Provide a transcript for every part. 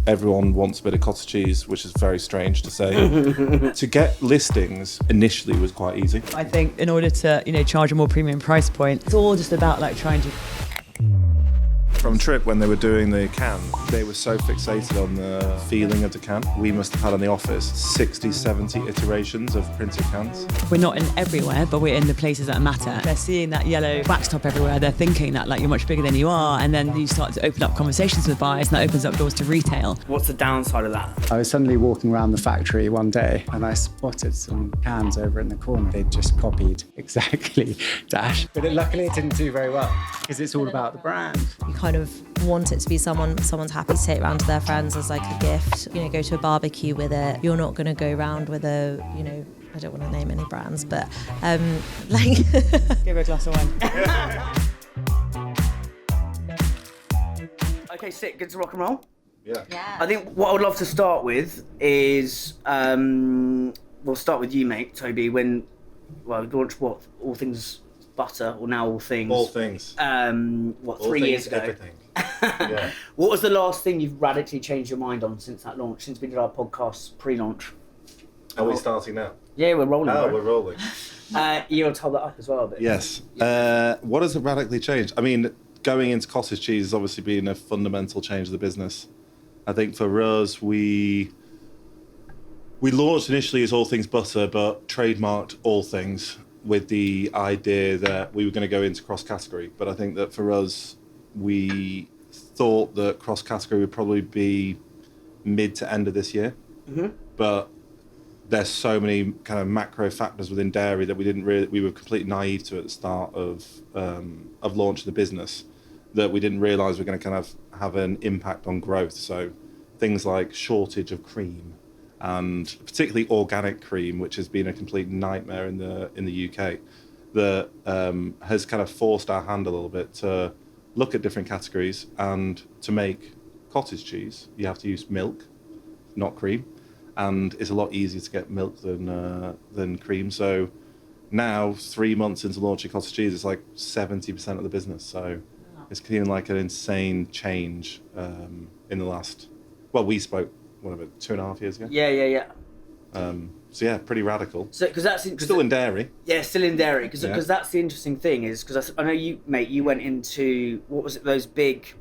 everyone wants a bit of cottage cheese, which is very strange to say. To get listings initially was quite easy. I think in order to, charge a more premium price point, it's all just about like trying to... From Trip, when they were doing the can, they were so fixated on the feeling of the can. We must have had in the office 60, 70 iterations of printed cans. We're not in everywhere, but we're in the places that matter. They're seeing that yellow backstop everywhere. They're thinking that like you're much bigger than you are. And then you start to open up conversations with buyers and that opens up doors to retail. What's the downside of that? I was suddenly walking around the factory one day and I spotted some cans over in the corner. They'd just copied exactly Dash. But luckily it didn't do very well because it's all about the brand. You kind of want it to be someone's happy to take it around to their friends as like a gift. Go to a barbecue with it. You're not going to go around with I don't want to name any brands, but like... Give her a glass of wine. Okay, sick, good to rock and roll. Yeah. I think what I would love to start with is, we'll start with you, mate, Toby, when, we launched what, All Things Butter, or now All Things? All Things. All 3 years ago? Everything. Yeah. What was the last thing you've radically changed your mind on since that launch, since we did our podcast pre-launch? Are we starting now? Yeah, we're rolling. Oh, bro. we're rolling. You want to hold that up as well a bit? Yes. What has it radically changed? I mean, going into cottage cheese has obviously been a fundamental change of the business. I think for us, we launched initially as All Things Butter, but trademarked All Things with the idea that we were going to go into cross-category. But I think that for us, we thought that cross-category would probably be mid to end of this year. Mm-hmm. But there's so many kind of macro factors within dairy that we were completely naive to at the start of launching the business, that we didn't realise we're going to kind of have an impact on growth. So things like shortage of cream, and particularly organic cream, which has been a complete nightmare in the UK, that has kind of forced our hand a little bit to look at different categories. And to make cottage cheese, you have to use milk, not cream, and it's a lot easier to get milk than cream. So now, 3 months into launching cottage cheese, it's like 70% of the business. So it's been like an insane change in the last. Well, we spoke, what, about 2.5 years ago? Yeah. So yeah, pretty radical. So, because that's still in dairy. Yeah, still in dairy. Because Yeah. that's the interesting thing is because I know you, mate. You went into what was it? Those big.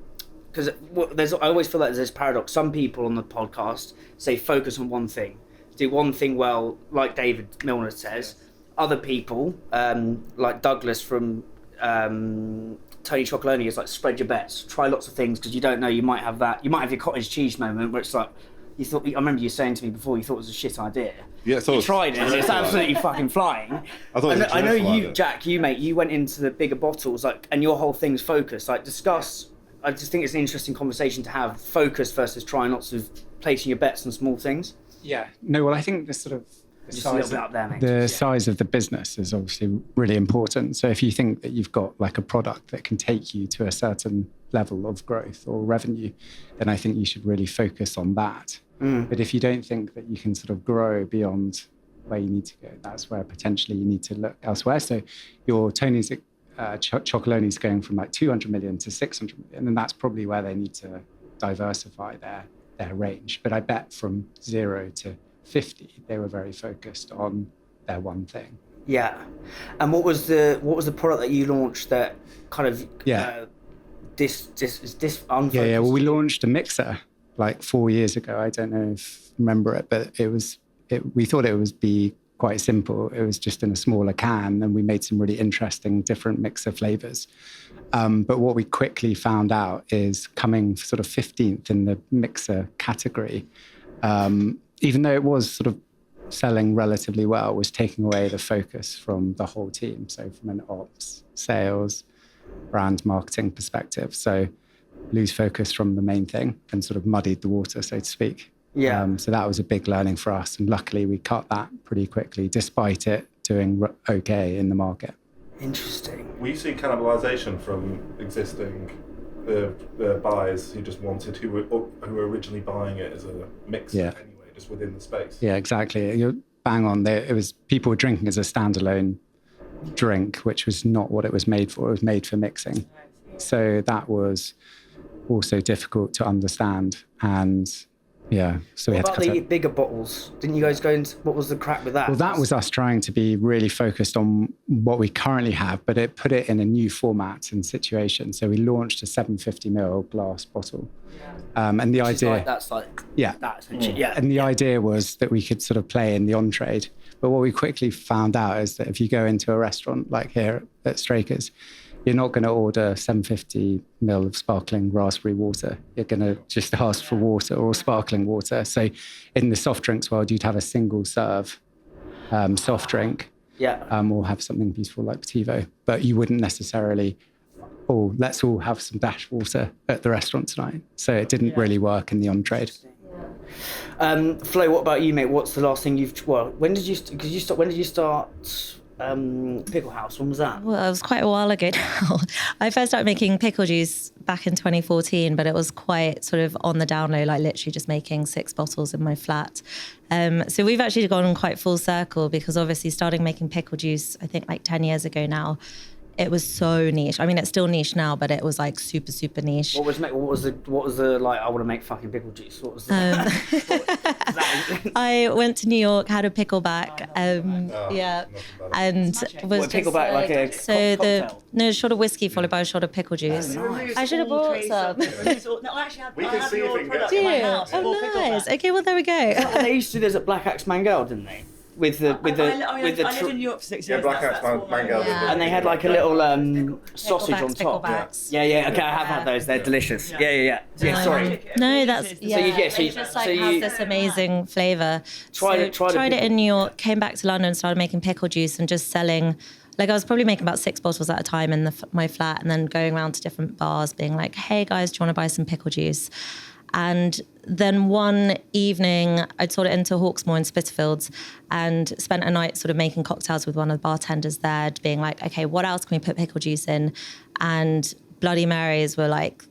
Because I always feel like there's this paradox. Some people on the podcast say focus on one thing, do one thing well, like David Milner says. Other people, like Douglas from Tony Chocolonely, is like spread your bets, try lots of things because you don't know. You might have that. You might have your cottage cheese moment where it's like you thought. I remember you saying to me before you thought it was a shit idea. Yeah, so you tried it and it's absolutely fucking flying. I know you, Jack. You, mate. You went into the bigger bottles, like, and your whole thing's focused. Like, discuss. I just think it's an interesting conversation to have, focus versus trying lots of placing your bets on small things. Yeah. No, well, I think the sort of Just a little bit up there, mate. the size of the business is obviously really important. So if you think that you've got like a product that can take you to a certain level of growth or revenue, then I think you should really focus on that. But if you don't think that you can sort of grow beyond where you need to go, that's where potentially you need to look elsewhere. So your Tony's Chocolonely's going from like 200 million to 600 million, and that's probably where they need to diversify their range. But I bet from 0 to 50, they were very focused on their one thing. Yeah. And what was the product that you launched that kind of this unfocused? Yeah. Well, we launched a mixer like 4 years ago. I don't know if you remember it, but we thought it would be quite simple. It was just in a smaller can, and we made some really interesting different mixer flavors. But what we quickly found out is coming sort of 15th in the mixer category, even though it was sort of selling relatively well, was taking away the focus from the whole team. So from an ops, sales, brand marketing perspective. So lose focus from the main thing and sort of muddied the water, so to speak. Yeah. So that was a big learning for us. And luckily we cut that pretty quickly, despite it doing okay in the market. Interesting. Were you seeing cannibalization from existing buyers who just wanted, who were originally buying it as a mixer anyway, just within the space? Yeah, exactly. You're bang on there. It was people were drinking as a standalone drink, which was not what it was made for. It was made for mixing. So that was also difficult to understand. And Yeah. So we What had about to cut the it. bigger bottles? Didn't you guys go into, what was the crack with that? Well, that was us trying to be really focused on what we currently have, but it put it in a new format and situation. So we launched a 750ml glass bottle. And the idea... That's like, yeah. that's legit, yeah. And the idea was that we could sort of play in the on-trade. But what we quickly found out is that if you go into a restaurant like here at Straker's, you're not going to order 750ml of sparkling raspberry water. You're going to just ask for water or sparkling water. So in the soft drinks world, you'd have a single serve soft drink, or have something beautiful like Petivo. But you wouldn't necessarily, oh, let's all have some dash water at the restaurant tonight. So it didn't really work in the on-trade. Flo, what about you, mate? What's the last thing when did you start Pickle House? When was that? Well, it was quite a while ago now. I first started making pickle juice back in 2014, but it was quite sort of on the down low, like literally just making 6 bottles in my flat. So we've actually gone quite full circle, because obviously starting making pickle juice, I think like 10 years ago now, it was so niche. I mean, it's still niche now, but it was like super, super niche. What was the like, I want to make fucking pickle juice? What was the, I went to New York, had a pickleback, and was pickleback like a cocktail? A shot of whiskey followed by a shot of pickle juice. Nice. I should have brought some. No, I actually have your product Do in my you? house. Oh, nice. Okay, well there we go. Well, they used to do this at Black Axe Mangel, didn't they? I lived in New York for 6 years. Black Axe Mangel. And they had like a little sausage on top. Picklebacks. Yeah. Okay, I have had those. They're delicious. Yeah. Sorry. No, that's So you get it just like has this amazing flavour. Tried it in New York, came back to London, started making pickle juice and just selling. Like I was probably making about 6 bottles at a time in my flat, and then going around to different bars, being like, "Hey guys, do you want to buy some pickle juice?" And then one evening, I'd sort it into Hawksmoor in Spitalfields and spent a night sort of making cocktails with one of the bartenders there, being like, okay, what else can we put pickle juice in? And Bloody Marys were like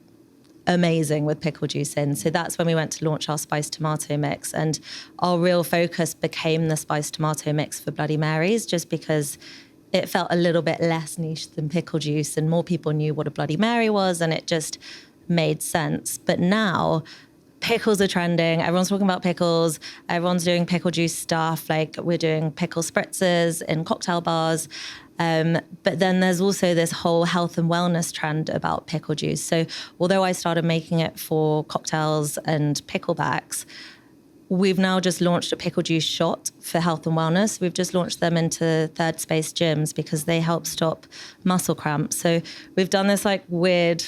amazing with pickle juice in. So that's when we went to launch our spiced tomato mix. And our real focus became the spiced tomato mix for Bloody Marys, just because it felt a little bit less niche than pickle juice and more people knew what a Bloody Mary was, and it just made sense. But now pickles are trending. Everyone's talking about pickles. Everyone's doing pickle juice stuff. Like we're doing pickle spritzers in cocktail bars. But then there's also this whole health and wellness trend about pickle juice. So although I started making it for cocktails and picklebacks, we've now just launched a pickle juice shot for health and wellness. We've just launched them into third space gyms because they help stop muscle cramps. So we've done this like weird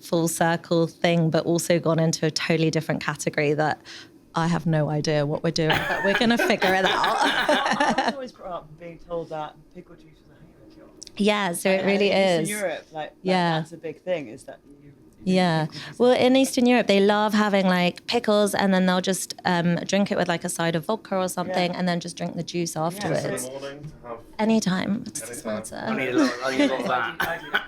full circle thing, but also gone into a totally different category that I have no idea what we're doing, but we're going to figure it out. I was always brought up being told that pickle juice was a hangover cure. Yeah, so it really is. In Europe, that's a big thing, is that well, in Eastern Europe, they love having like pickles, and then they'll just drink it with like a side of vodka or something, and then just drink the juice afterwards. In the morning to have Anytime. It doesn't matter. I need a lot of that.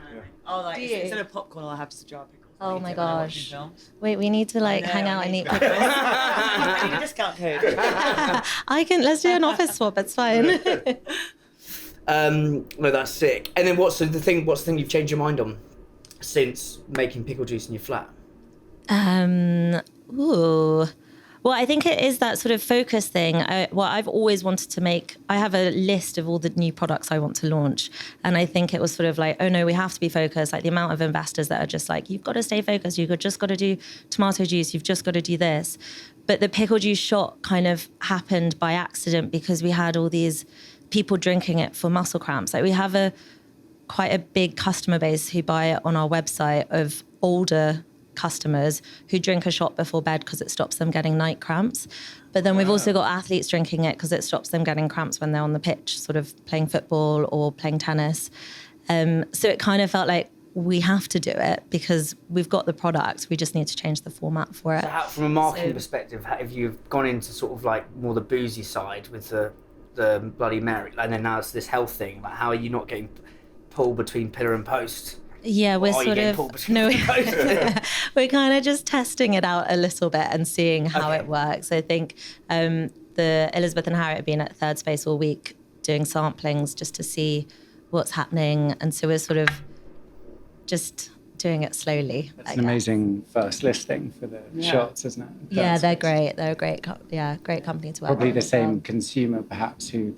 Oh, like instead of popcorn, I'll have just a jar of pickles. Oh my gosh. Wait, we need to like hang out and eat pickles. I need a discount code. Let's do an office swap, it's fine. No, that's sick. And then what's the thing you've changed your mind on since making pickle juice in your flat? Well, I think it is that sort of focus thing. I've always wanted to make, I have a list of all the new products I want to launch. And I think it was sort of like, oh no, we have to be focused. Like the amount of investors that are just like, you've got to stay focused. You've just got to do tomato juice. You've just got to do this. But the pickle juice shot kind of happened by accident because we had all these people drinking it for muscle cramps. Like we have quite a big customer base who buy it on our website of older customers who drink a shot before bed because it stops them getting night cramps. But then we've also got athletes drinking it because it stops them getting cramps when they're on the pitch, sort of playing football or playing tennis. So it kind of felt like we have to do it because we've got the product. We just need to change the format for it. So from a marketing perspective, have you gone into sort of like more the boozy side with the Bloody Mary, and then now it's this health thing? Like, how are you not getting pulled between pillar and post? Yeah, we're sort of we're kind of just testing it out a little bit and seeing how it works. I think the Elizabeth and Harriet have been at Third Space all week doing samplings just to see what's happening, and so we're sort of just doing it slowly. It's an amazing first listing for the shots, isn't it? Yeah, they're great. They're a great company to work with. Probably the as well. same consumer, perhaps, who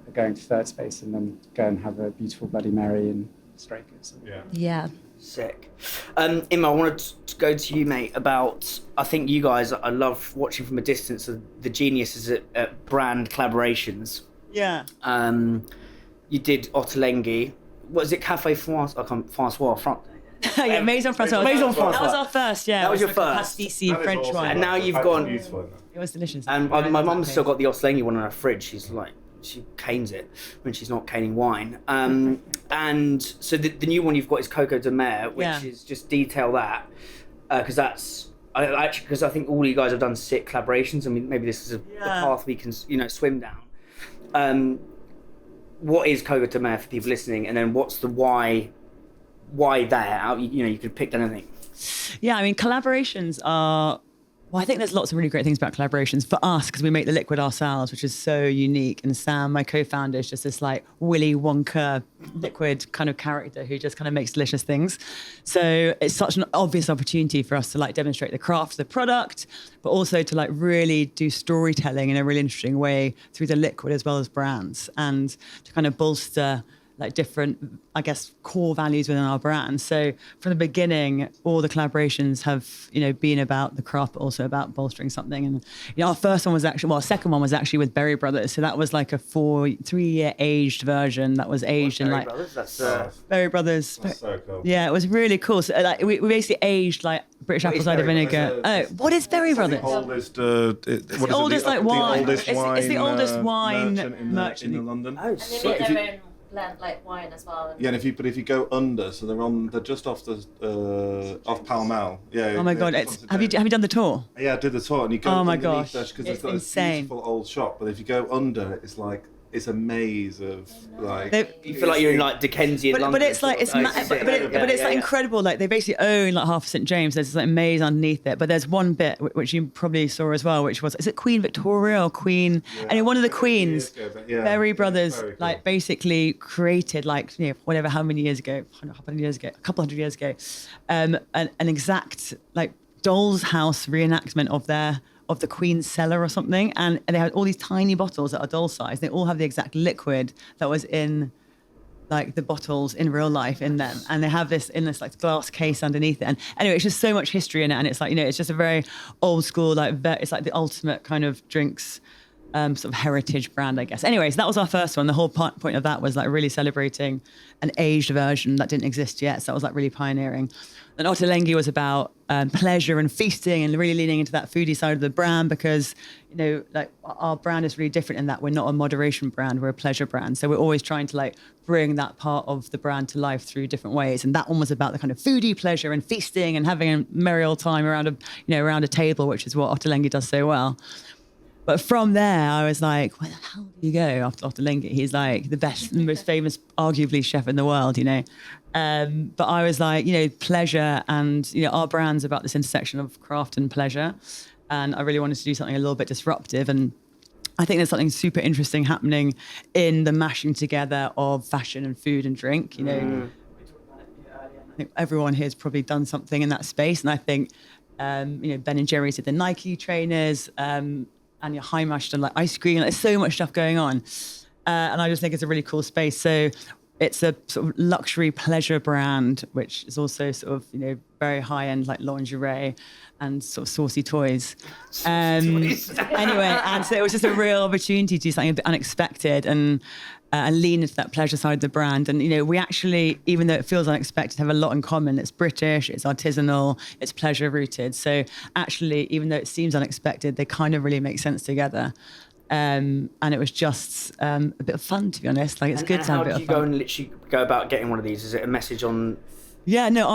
are going to Third Space and then go and have a beautiful Bloody Mary and Strikers. Yeah. Sick. Emma, I wanted to go to you, mate, about, I think you guys, I love watching from a distance of the geniuses at brand collaborations. Yeah. You did Ottolenghi. What is it, Café François? Yeah, Maison François. Maison François. That was our first, yeah. That was your like a first. pastis French awesome. wine. And now you've That's gone... beautiful, isn't it? It was delicious. And my mum's still got the Ottolenghi one in her fridge. She's like, she canes it when she's not caning wine. And so the new one you've got is Coco de Mer, which is just detail that, because because I think all you guys have done sick collaborations. I mean, maybe this is a path we can swim down. What is Coco de Mer for people listening, and then what's the why there? You could pick anything. Yeah, I mean, collaborations are... Well, I think there's lots of really great things about collaborations for us because we make the liquid ourselves, which is so unique. And Sam, my co-founder, is just this like Willy Wonka liquid kind of character who just kind of makes delicious things. So it's such an obvious opportunity for us to like demonstrate the craft of the product, but also to like really do storytelling in a really interesting way through the liquid as well as brands, and to kind of bolster like different, I guess, core values within our brand. So from the beginning, all the collaborations have, been about the craft, but also about bolstering something. And, our first one was actually, our second one was actually with Berry Brothers. So that was like a 3-year aged version that was aged in like... Brothers? That's, Berry Brothers. That's so cool. Yeah, it was really cool. So like, we basically aged like British apple cider vinegar. What is Berry Brothers? The oldest, It's the oldest like wine. It's the oldest wine merchant in London. Oh, And they make their own blend, like wine as well. Yeah, and if you go under, so they're just off off Pall Mall. Yeah. Oh my God! Have you done the tour? Yeah, I did the tour, and you go. Oh my underneath gosh, because it's they've got insane. this beautiful old shop. But if you go under, it's a maze of like. you feel like you're in like Dickensian London. But it's like it's like incredible. Like they basically own like half of St James. There's this like maze underneath it. But there's one bit which you probably saw as well, which was, is it Queen Victoria or Queen? Yeah. And one of the queens, Berry Brothers, cool. Like basically created like whatever how many years ago, a couple hundred years ago, an exact like doll's house reenactment of the Queen's cellar or something, and they had all these tiny bottles that are doll size. They all have the exact liquid that was in like the bottles in real life in them, and they have this in this like glass case underneath it. And anyway, it's just so much history in it, and it's like it's just a very old school it's like the ultimate kind of drinks sort of heritage brand, I guess. Anyways, that was our first one. The whole point of that was like really celebrating an aged version that didn't exist yet. So that was like really pioneering. And Ottolenghi was about pleasure and feasting and really leaning into that foodie side of the brand because, like our brand is really different in that we're not a moderation brand, we're a pleasure brand. So we're always trying to like bring that part of the brand to life through different ways. And that one was about the kind of foodie pleasure and feasting and having a merry old time around a table, which is what Ottolenghi does so well. But from there, I was like, where the hell do you go after Ottolenghi? He's like the best, the most famous, arguably, chef in the world, But I was like, pleasure and, our brand's about this intersection of craft and pleasure. And I really wanted to do something a little bit disruptive. And I think there's something super interesting happening in the mashing together of fashion and food and drink. We talked about it earlier. I think everyone here has probably done something in that space. And I think, Ben and Jerry's did the Nike trainers, and your high mashed and like ice cream. There's so much stuff going on. And I just think it's a really cool space. So it's a sort of luxury pleasure brand, which is also sort of, very high end, like lingerie and sort of saucy toys. Anyway, and so it was just a real opportunity to do something a bit unexpected and lean into that pleasure side of the brand. And, we actually, even though it feels unexpected, have a lot in common. It's British, it's artisanal, it's pleasure rooted. So actually, even though it seems unexpected, they kind of really make sense together. And it was just a bit of fun, to be honest. Like, it's good to have a bit of fun. How do you go and literally go about getting one of these? Is it a message on... Yeah, no,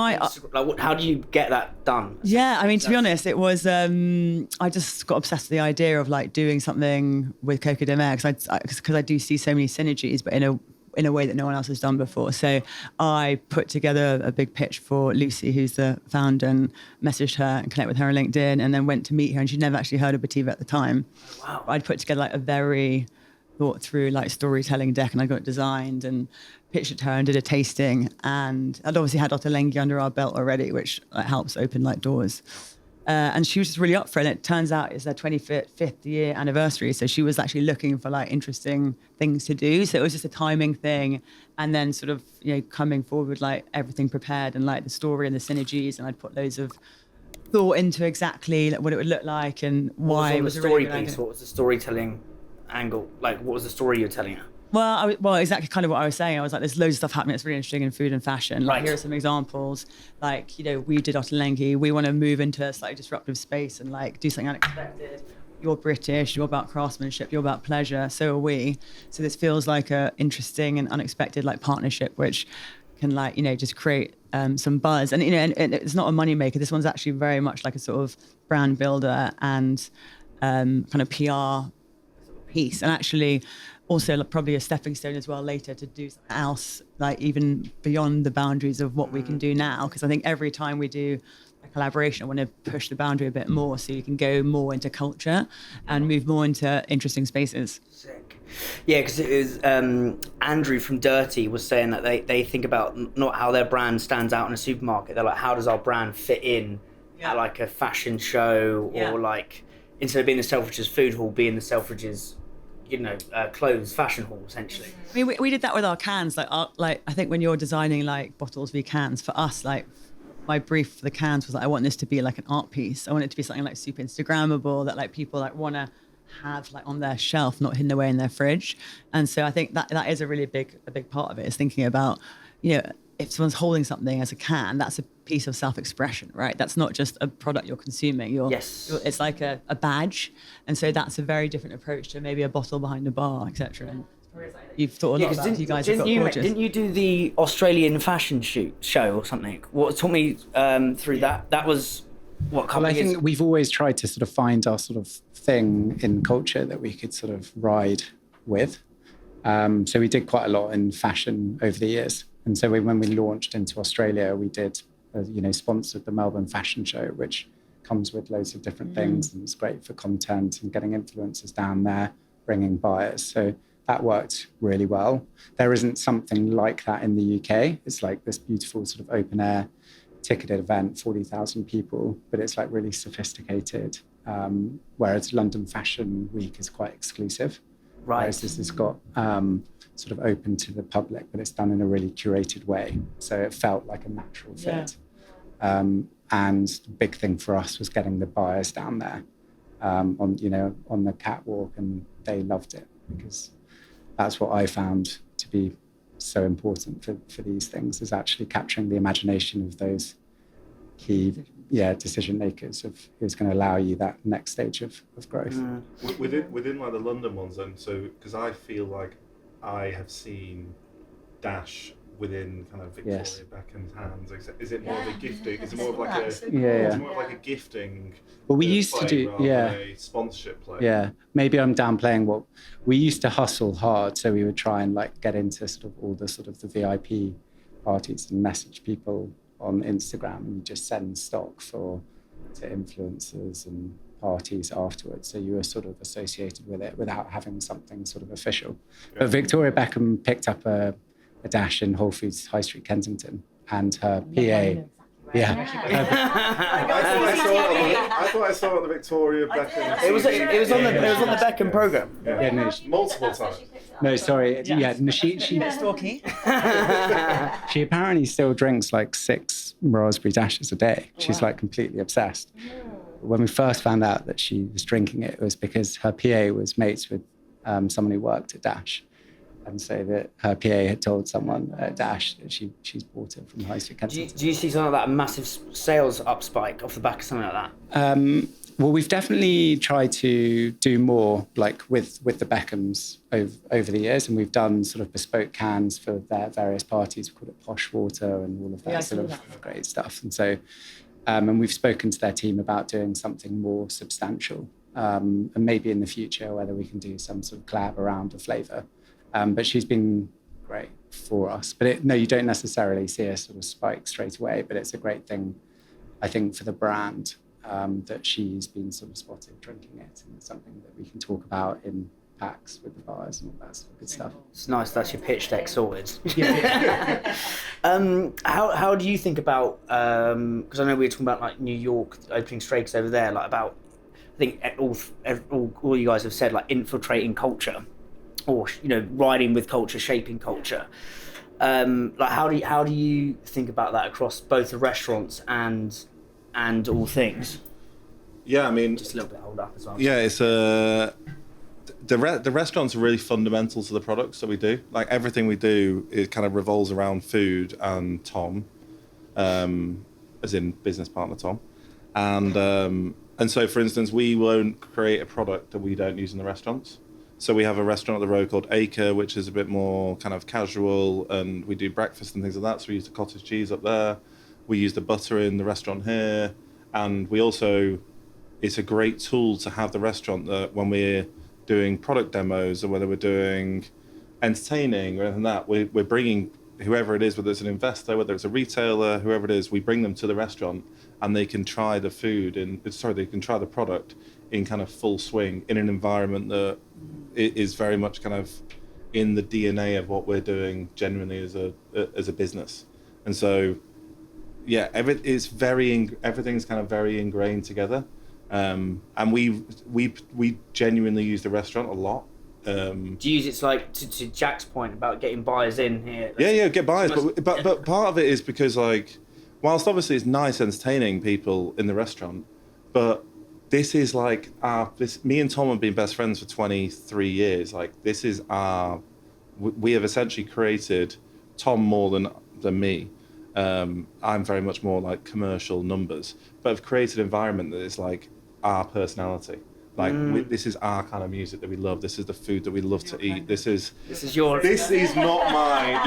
how do you get that done? Yeah, I mean, to be honest, it was, I just got obsessed with the idea of like doing something with Coco de Mer because I do see so many synergies, but in a way that no one else has done before. So I put together a big pitch for Lucy, who's the founder, and messaged her and connected with her on LinkedIn, and then went to meet her, and she'd never actually heard of Bativa at the time. Wow. I'd put together like a very thought through like storytelling deck, and I got it designed and pitched it to her and did a tasting. And I'd obviously had Ottolenghi under our belt already, which like helps open like doors. And she was just really up for it. And it turns out it's their 25th year anniversary. So she was actually looking for like interesting things to do. So it was just a timing thing. And then sort of, coming forward with like everything prepared and like the story and the synergies. And I'd put loads of thought into exactly like what it would look like and why it was the a story really good piece. idea. What was the storytelling angle? Like, what was the story you're telling her? Well, exactly kind of what I was saying. I was like, there's loads of stuff happening that's really interesting in food and fashion. Like, Right. here are some examples. Like, we did Ottolenghi. We want to move into a slightly disruptive space and like do something unexpected. You're British. You're about craftsmanship. You're about pleasure. So are we. So this feels like a interesting and unexpected like partnership, which can like just create some buzz. And and it's not a moneymaker. This one's actually very much like a sort of brand builder and kind of PR piece, and actually also like, probably a stepping stone as well later to do something else, like even beyond the boundaries of what we can do now. Because I think every time we do a collaboration, I want to push the boundary a bit more so you can go more into culture and move more into interesting spaces. Sick. Yeah, because it was Andrew from Dirty was saying that they think about not how their brand stands out in a supermarket. They're like, how does our brand fit in at like a fashion show, or like instead of being the Selfridges food hall, being the Selfridges clothes fashion hall essentially. I mean, we did that with our cans. Like I think when you're designing like bottles v cans, for us, like my brief for the cans was like, I want this to be like an art piece. I want it to be something like super Instagrammable that like people like want to have like on their shelf, not hidden away in their fridge. And so I think that is a really big part of it, is thinking about, if someone's holding something as a can, that's a piece of self-expression, right? That's not just a product you're consuming. It's like a badge. And so that's a very different approach to maybe a bottle behind a bar, etc. And you've thought a lot about it. You guys have got gorgeous. Didn't you do the Australian fashion show or something? What took me through that? That was what? Well, I think we've always tried to sort of find our sort of thing in culture that we could sort of ride with. So we did quite a lot in fashion over the years. And so when we launched into Australia, we did, sponsored the Melbourne Fashion Show, which comes with loads of different things, and it's great for content and getting influencers down there, bringing buyers. So that worked really well. There isn't something like that in the UK. It's like this beautiful sort of open air ticketed event, 40,000 people, but it's like really sophisticated. Whereas London Fashion Week is quite exclusive. Right. Whereas this has got sort of open to the public, but it's done in a really curated way. So it felt like a natural fit. And the big thing for us was getting the buyers down there on the catwalk, and they loved it, because that's what I found to be so important for these things, is actually capturing the imagination of those key decision makers of who's going to allow you that next stage of growth. Within like the London ones, and so because I feel like I have seen Dash within kind of Victoria Beckham's hands. Is it more of a gifting? Is it more of like a It's more of like a gifting? Well, we used to do a sponsorship play. Yeah, maybe I'm downplaying what we used to hustle hard. So we would try and like get into sort of all the sort of the VIP parties and message people on Instagram, and you just send stock to influencers and parties afterwards. So you were sort of associated with it without having something sort of official. Yeah. But Victoria Beckham picked up a Dash in Whole Foods High Street, Kensington, and her PA. Yeah. I thought I saw it on the Victoria Beckham. It was on the Beckham program. Yeah, no, multiple times. No, sorry. She she apparently still drinks like 6 raspberry dashes a day. She's like completely obsessed. When we first found out that she was drinking it, it was because her PA was mates with someone who worked at Dash. And so that her PA had told someone at Dash that she's bought it from High Street Kensington. Do you see something like that, a massive sales up spike off the back of something like that? Well, we've definitely tried to do more, like with the Beckhams over the years, and we've done sort of bespoke cans for their various parties. We call it Posh Water and all of that sort of great stuff. And so, and we've spoken to their team about doing something more substantial, and maybe in the future whether we can do some sort of collab around a flavour. But she's been great for us. But you don't necessarily see a sort of spike straight away, but it's a great thing, I think, for the brand that she's been sort of spotted drinking it. And it's something that we can talk about in packs with the bars and all that sort of good stuff. It's nice. That's your pitch deck sorted. How do you think about? Because I know we were talking about like New York opening straights over there. Like about, I think all you guys have said like infiltrating culture, or riding with culture, shaping culture. Like how do you think about that across both the restaurants and all things? Yeah, I mean, just a little bit hold up as well. Yeah, it's the restaurants are really fundamental to the products that we do. Like everything we do, it kind of revolves around food and Tom, as in business partner Tom, and so for instance, we won't create a product that we don't use in the restaurants. So we have a restaurant up the road called Acre, which is a bit more kind of casual, and we do breakfast and things like that. So we use the cottage cheese up there. We use the butter in the restaurant here, and we also, it's a great tool to have the restaurant that when we're doing product demos or whether we're doing entertaining or anything like that, we're bringing whoever it is, whether it's an investor, whether it's a retailer, whoever it is, we bring them to the restaurant and they can try the they can try the product in kind of full swing in an environment that is very much kind of in the DNA of what we're doing genuinely as a business. And so, yeah, everything's kind of very ingrained together. And we genuinely use the restaurant a lot. Do you use it to Jack's point about getting buyers in here? Yeah, get buyers, but part of it is because like, whilst obviously it's nice entertaining people in the restaurant, but this is like me and Tom have been best friends for 23 years. Like this is we have essentially created Tom more than me. I'm very much more like commercial numbers, but I've created an environment that is like our personality. Like this is our kind of music that we love. This is the food that we love to eat. This is not my.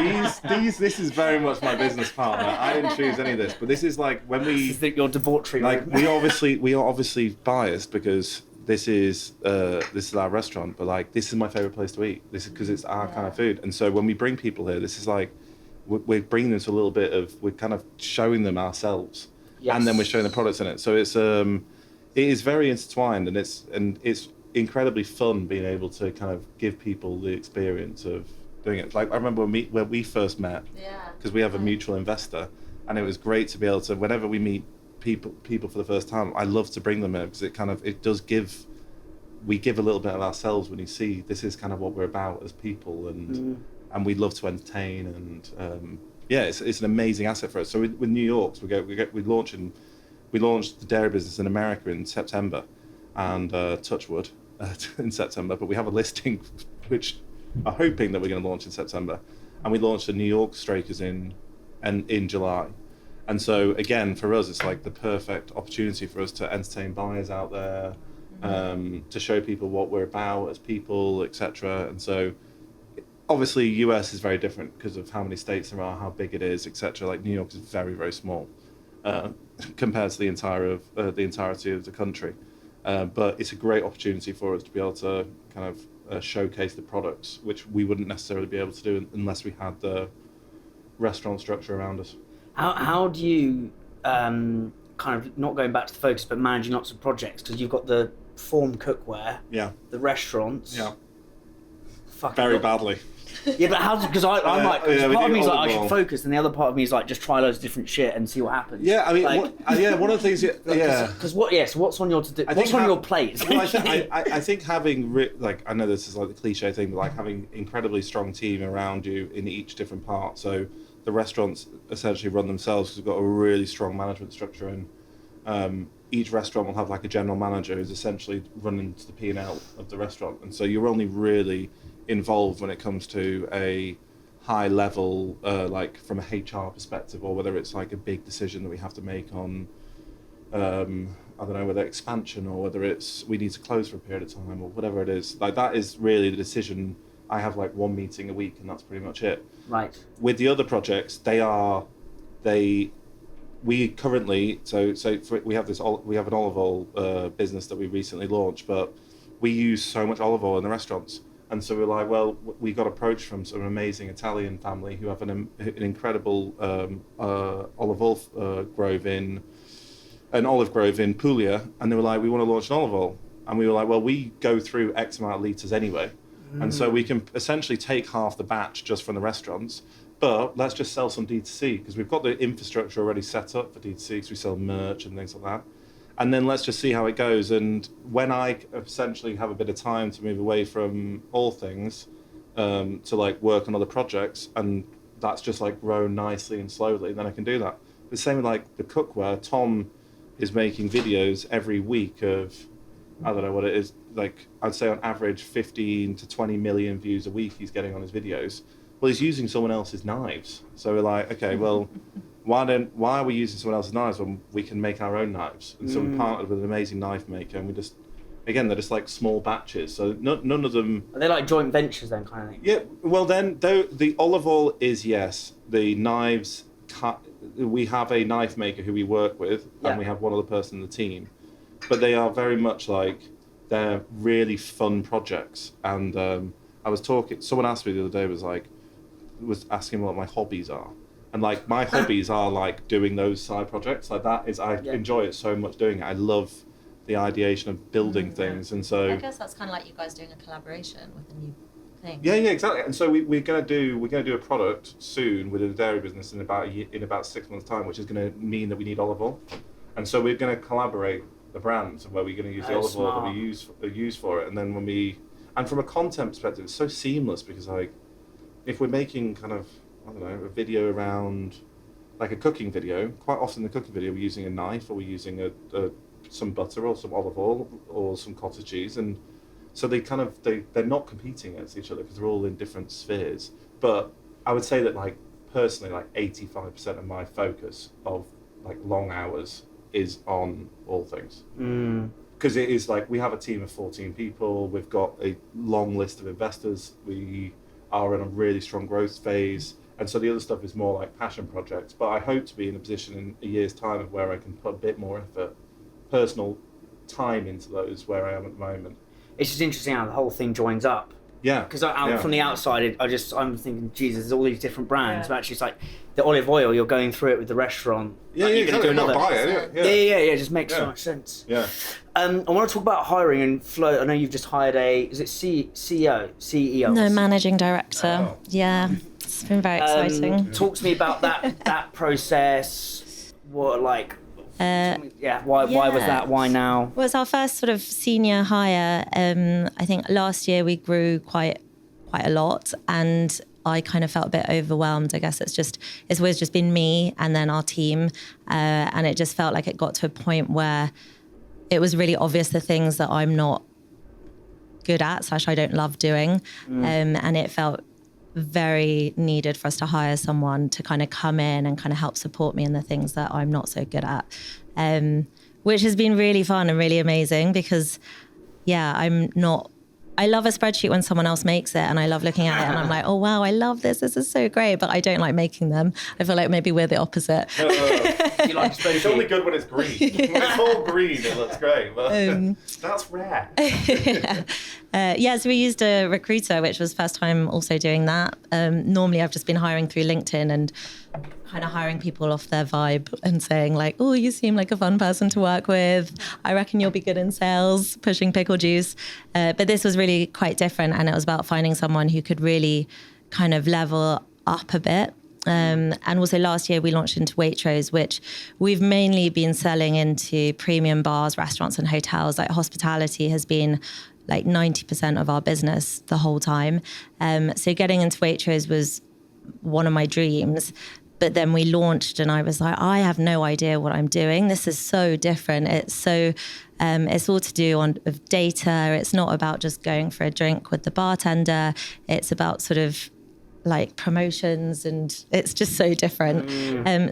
This is very much my business partner. I didn't choose any of this, but this is like when we. This is your debauchery. Like we are obviously biased because this is our restaurant, but like this is my favorite place to eat. This is because it's our kind of food, and so when we bring people here, this is like we're bringing them to a little bit of we're kind of showing them ourselves, and then we're showing the products in it. So it's it is very intertwined, and it's incredibly fun being able to kind of give people the experience of doing it. Like I remember when we first met, because we have a mutual investor, and it was great to be able to, whenever we meet people for the first time, I love to bring them in because we give a little bit of ourselves when you see this is kind of what we're about as people, and we love to entertain, and it's an amazing asset for us. So with New York, we launched the dairy business in America in September, and Touchwood in September. But we have a listing which are hoping that we're going to launch in September, and we launched the New York Strikers in July. And so again, for us, it's like the perfect opportunity for us to entertain buyers out there, to show people what we're about as people, etc. And so, obviously, US is very different because of how many states there are, how big it is, etc. Like New York is very, very small. Compared to the entirety of the country, but it's a great opportunity for us to be able to kind of showcase the products, which we wouldn't necessarily be able to do unless we had the restaurant structure around us. How do you kind of, not going back to the focus, but managing lots of projects, because you've got the form cookware, the restaurants, very badly. Yeah, but how? Because I'm like, part of me is like I should focus, and the other part of me is like just try loads of different shit and see what happens. Yeah, I mean, one of the things. Because what's on your to do? What's on your plate? Well, I think having like, I know this is like the cliche thing, but like having incredibly strong team around you in each different part. So the restaurants essentially run themselves because we've got a really strong management structure, and each restaurant will have like a general manager who's essentially running the P&L of the restaurant, and so you're only really involved when it comes to a high level, like from a HR perspective, or whether it's like a big decision that we have to make on, I don't know, whether expansion or whether it's we need to close for a period of time or whatever it is. Like that is really the decision. I have like one meeting a week and that's pretty much it. Right. With the other projects, we currently, we have an olive oil business that we recently launched, but we use so much olive oil in the restaurants. And so we're like, well, we got approached from some amazing Italian family who have an incredible olive grove in Puglia, and they were like, we want to launch an olive oil. And we were like, well, we go through X amount of litres anyway. And so we can essentially take half the batch just from the restaurants, but let's just sell some D2C because we've got the infrastructure already set up for D2C because we sell merch and things like that. And then let's just see how it goes. And when I essentially have a bit of time to move away from all things to like work on other projects, and that's just like grown nicely and slowly, then I can do that. The same with like the cookware. Tom is making videos every week of, I don't know what it is, like I'd say on average 15 to 20 million views a week he's getting on his videos. Well, he's using someone else's knives. So we're like, okay, well, why are we using someone else's knives when we can make our own knives? And so we partnered with an amazing knife maker, and we just, again, they're just like small batches. So none of them... Are they like joint ventures then, kind of thing? Yeah, well then, the olive oil is yes. The knives, we have a knife maker who we work with, and we have one other person in the team. But they are very much like, they're really fun projects. And I was talking, someone asked me the other day, was asking what my hobbies are. And like my hobbies are like doing those side projects. Like that is, I enjoy it so much doing it. I love the ideation of building things. And so I guess that's kind of like you guys doing a collaboration with a new thing. Yeah, exactly. And so we're gonna do a product soon within the dairy business in about 6 months' time, which is gonna mean that we need olive oil. And so we're gonna collaborate the brands where we're gonna use the olive oil that we use for it. And then and from a content perspective, it's so seamless because like if we're making kind of, I don't know, a video around like a cooking video, quite often the cooking video we're using a knife or we're using some butter or some olive oil or some cottage cheese, and so they're not competing against each other because they're all in different spheres. But I would say that like personally, like 85% of my focus of like long hours is on all things. Because it is like we have a team of 14 people, we've got a long list of investors, we are in a really strong growth phase, and so the other stuff is more like passion projects. But I hope to be in a position in a year's time of where I can put a bit more effort, personal time into those where I am at the moment. It's just interesting how the whole thing joins up. Yeah. Because from the outside, I'm thinking, Jesus, there's all these different brands. But actually, it's like the olive oil, you're going through it with the restaurant. Yeah, like, yeah, you're going to do another. Buy it, Yeah, it just makes so much sense. Yeah. I want to talk about hiring and Flo. I know you've just hired is it CEO? No, managing director. Oh. Yeah, it's been very exciting. Talk to me about that process. What why was that? Why now? Well, it's our first sort of senior hire. I think last year we grew quite a lot, and I kind of felt a bit overwhelmed. I guess it's always just been me and then our team, and it just felt like it got to a point where it was really obvious the things that I'm not good at / I don't love doing, and it felt very needed for us to hire someone to kind of come in and kind of help support me in the things that I'm not so good at, which has been really fun and really amazing because, I love a spreadsheet when someone else makes it, and I love looking at it and I'm like, oh wow, I love this. This is so great, but I don't like making them. I feel like maybe we're the opposite. You like spreadsheet? It's only good when it's green. When it's all green, it looks great, but that's rare. So we used a recruiter, which was first time also doing that. Normally I've just been hiring through LinkedIn and kind of hiring people off their vibe and saying like, oh, you seem like a fun person to work with. I reckon you'll be good in sales, pushing pickle juice. But this was really quite different, and it was about finding someone who could really kind of level up a bit. And also last year we launched into Waitrose, which we've mainly been selling into premium bars, restaurants and hotels. Like hospitality has been like 90% of our business the whole time. So getting into Waitrose was one of my dreams. But then we launched and I was like, I have no idea what I'm doing. This is so different. It's so, it's all to do with data. It's not about just going for a drink with the bartender. It's about sort of like promotions, and it's just so different.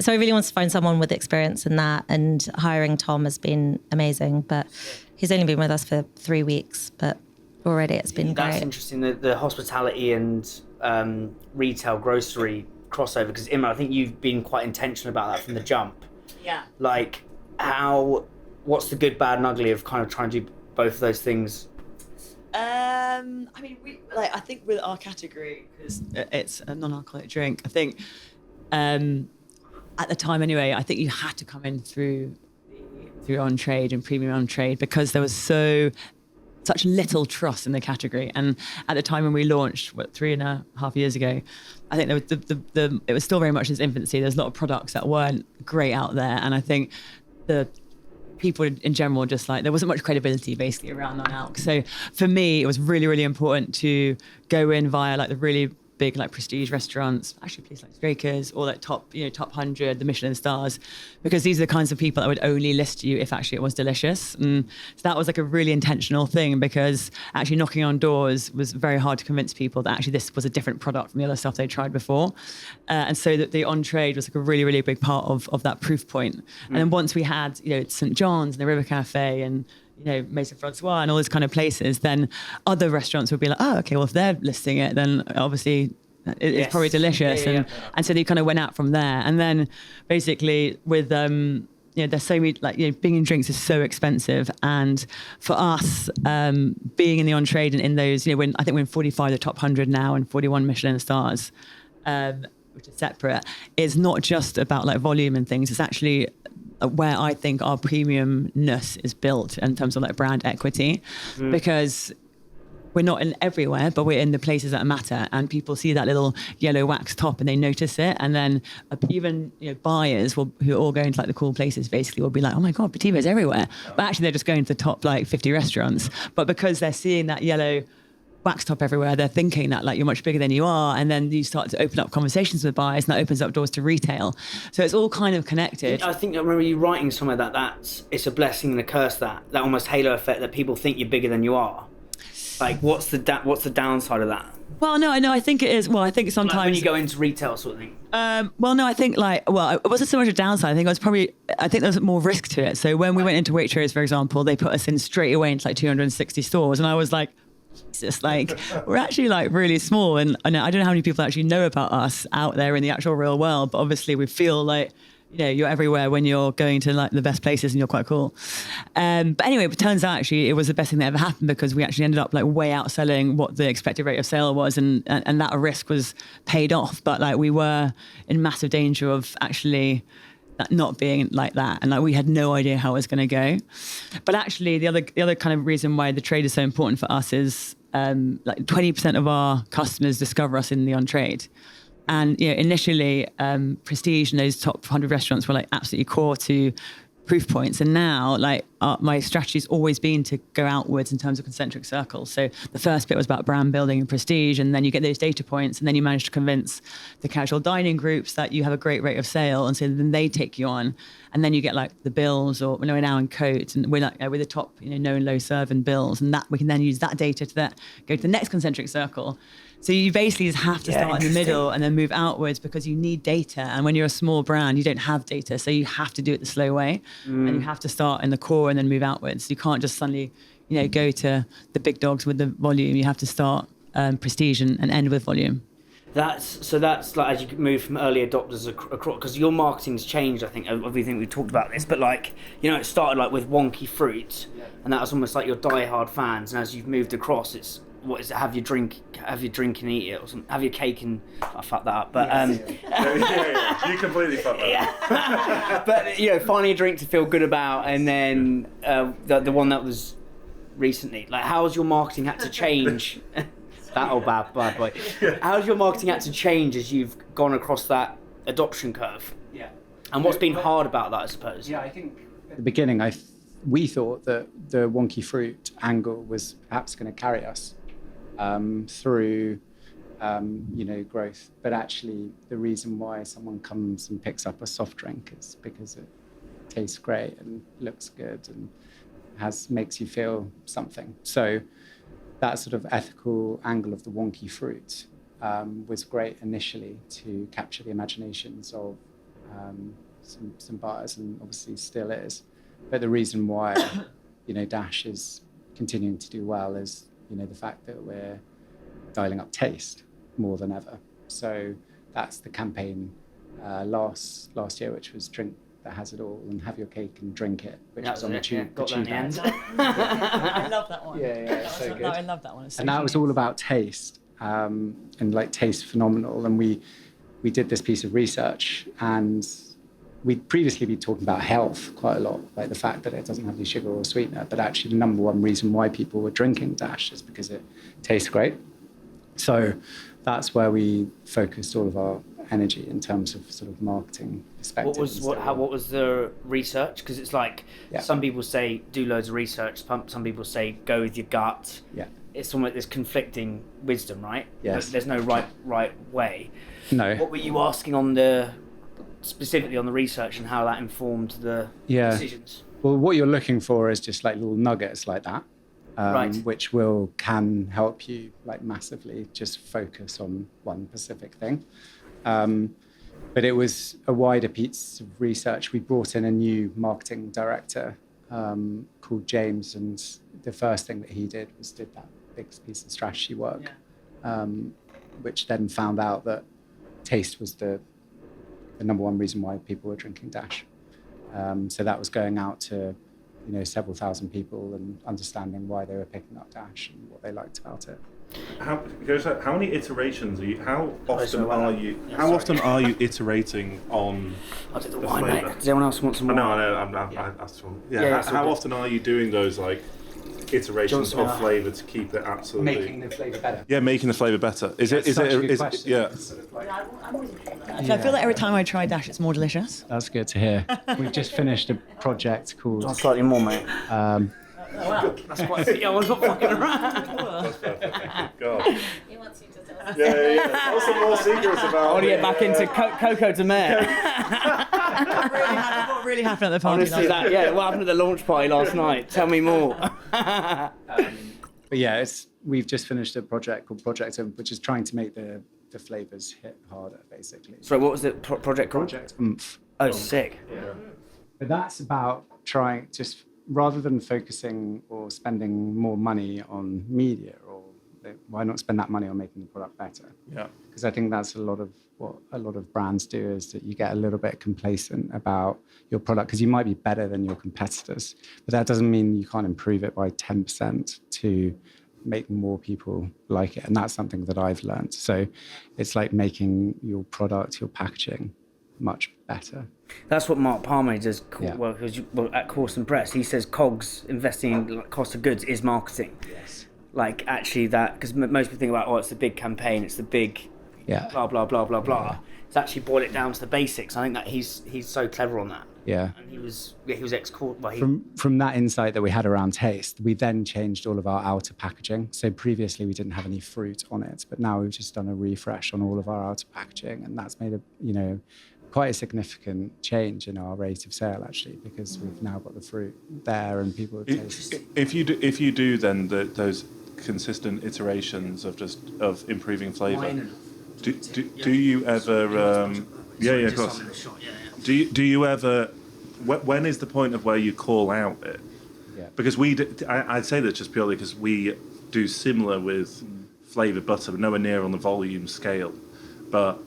So I really wanted to find someone with experience in that, and hiring Tom has been amazing, but he's only been with us for 3 weeks, but already it's been great. That's interesting, the hospitality and retail grocery crossover, because Imran, I think you've been quite intentional about that from the jump. Yeah. Like what's the good, bad and ugly of kind of trying to do both of those things? I mean, I think with our category, because it's a non-alcoholic drink, I think at the time anyway, I think you had to come in through on trade and premium on trade, because there was so such little trust in the category. And at the time when we launched, 3.5 years ago, I think it was still very much in its infancy. There's a lot of products that weren't great out there. And I think the people in general, just like, there wasn't much credibility basically around non-alc. So for me, it was really, really important to go in via like the really big like prestige restaurants, actually places like Straker's or like top 100, the Michelin stars, because these are the kinds of people that would only list you if actually it was delicious. And so that was like a really intentional thing, because actually knocking on doors was very hard to convince people that actually this was a different product from the other stuff they tried before. And so that the on-trade was like a really, really big part of that proof point. And then once we had, St. John's and the River Cafe and Maison Francois and all those kind of places, then other restaurants would be like, oh, okay, well, if they're listing it, then obviously it's probably delicious. And so they kind of went out from there. And then basically with, there's so many, like, being in drinks is so expensive. And for us, being in the on-trade and in those, when I think we're in 45 of the top 100 now and 41 Michelin stars, which is separate, it's not just about like volume and things. It's actually where I think our premiumness is built in terms of like brand equity, because we're not in everywhere, but we're in the places that matter, and people see that little yellow wax top and they notice it. And then even buyers who are all going to like the cool places basically will be like, oh my God, Petit's everywhere. But actually they're just going to the top like 50 restaurants. But because they're seeing that yellow wax top everywhere, they're thinking that like you're much bigger than you are, and then you start to open up conversations with buyers, and that opens up doors to retail. So it's all kind of connected. I think I remember you writing somewhere that it's a blessing and a curse, that almost halo effect, that people think you're bigger than you are. Like, what's the downside of that? Well, no, I think it is. Well, I think sometimes like when you go into retail sort of thing. Well, no, I think it wasn't so much a downside. I think there's more risk to it. So when we went into Waitrose, for example, they put us in straight away into like 260 stores, and I was like, just like, we're actually like really small, and I don't know how many people actually know about us out there in the actual real world, but obviously we feel like you're everywhere when you're going to like the best places and you're quite cool. But anyway, it turns out actually it was the best thing that ever happened, because we actually ended up like way outselling what the expected rate of sale was, and that risk was paid off. But like we were in massive danger of actually that not being like that, and like we had no idea how it was going to go. But actually the other kind of reason why the trade is so important for us is like 20% of our customers discover us in the on-trade. And initially prestige and those top 100 restaurants were like absolutely core to proof points. And now like my strategy has always been to go outwards in terms of concentric circles. So the first bit was about brand building and prestige, and then you get those data points, and then you manage to convince the casual dining groups that you have a great rate of sale, and so then they take you on, and then you get like the bills, or we're now in Coat, and we're the top known low serve and bills, and that we can then use that data to go to the next concentric circle. So you basically just have to start in the middle and then move outwards, because you need data. And when you're a small brand, you don't have data. So you have to do it the slow way. And you have to start in the core and then move outwards. You can't just suddenly, go to the big dogs with the volume. You have to start prestige and end with volume. That's like, as you move from early adopters across, because your marketing's changed. I think everything we talked about this, but like it started like with wonky fruit, and that was almost like your diehard fans. And as you've moved across, it's what is it? Have your drink and eat it, or something. Have your cake and I fucked that up. But you completely fucked that up. But finding a drink to feel good about, and then the one that was recently. Like, how's your marketing had to change? That old bad boy. How's your marketing had to change as you've gone across that adoption curve? Yeah. And what's been hard about that, I suppose? Yeah, I think at the beginning, we thought that the wonky fruit angle was perhaps going to carry us through, growth. But actually, the reason why someone comes and picks up a soft drink is because it tastes great and looks good and makes you feel something. So that sort of ethical angle of the wonky fruit was great initially to capture the imaginations of some buyers, and obviously still is. But the reason why, Dash is continuing to do well is, the fact that we're dialing up taste more than ever. So that's the campaign last year, which was drink that has it all and have your cake and drink it, which was on the tube. I love that one. Yeah, it's so good. I love that one. And that was all about taste, and like taste phenomenal. And we did this piece of research, and we'd previously been talking about health quite a lot, like the fact that it doesn't have any sugar or sweetener, but actually the number one reason why people were drinking Dash is because it tastes great. So that's where we focused all of our energy in terms of sort of marketing perspective. What was the research? Because it's like some people say do loads of research, some people say go with your gut. Yeah. It's almost this conflicting wisdom, right? Yes. There's no right way. No. What were you asking specifically on the research and how that informed the decisions? Well, what you're looking for is just like little nuggets like that, which can help you like massively just focus on one specific thing. But it was a wider piece of research. We brought in a new marketing director called James, and the first thing that he did was did that big piece of strategy work, which then found out that taste was the number one reason why people were drinking Dash. So that was going out to, several thousand people and understanding why they were picking up Dash and what they liked about it. How many iterations are you? How often are you iterating on? I'll take the wine, mate. Does anyone else want some wine? No, how often are you doing those like iterations of flavour to keep it absolutely making the flavour better? Yeah, making the flavour better. Is it? Yeah. I feel like every time I try Dash, it's more delicious. That's good to hear. We've just finished a project called. Slightly more, mate. That's quite. I was not fucking around. That's perfect. God. He wants you to tell. Yeah. What's some more secrets about? I want to get back into Coco de Mer. What really happened at the party? Honestly, what happened at the launch party last night? Tell me more. But yeah, we've just finished a project called Project Oomph, which is trying to make the flavours hit harder, basically. So what was the project called? Project Oomph. Oh, sick. Yeah. But that's about trying, just rather than focusing or spending more money on media, or why not spend that money on making the product better? Yeah. Because I think that's a lot of what a lot of brands do, is that you get a little bit complacent about your product because you might be better than your competitors, but that doesn't mean you can't improve it by 10% to make more people like it. And that's something that I've learned. So it's like making your product, your packaging much better. That's what Mark Palmer does at Course and Press. He says COGS, investing in cost of goods, is marketing. Yes. Like actually that, because most people think about, it's the big campaign, it's the big blah, blah, blah, blah, blah. Yeah. It's actually boil it down to the basics. I think that he's so clever on that. Yeah. And he was ex-court. From that insight that we had around taste, we then changed all of our outer packaging. So previously we didn't have any fruit on it, but now we've just done a refresh on all of our outer packaging, and that's made quite a significant change in our rate of sale, actually, because we've now got the fruit there and people have tasted. If you do then those consistent iterations of improving flavour, do you ever? Of course. Do you ever? When is the point of where you call out it? Yeah. Because I'd say that just purely because we do similar with flavoured butter, but nowhere near on the volume scale. But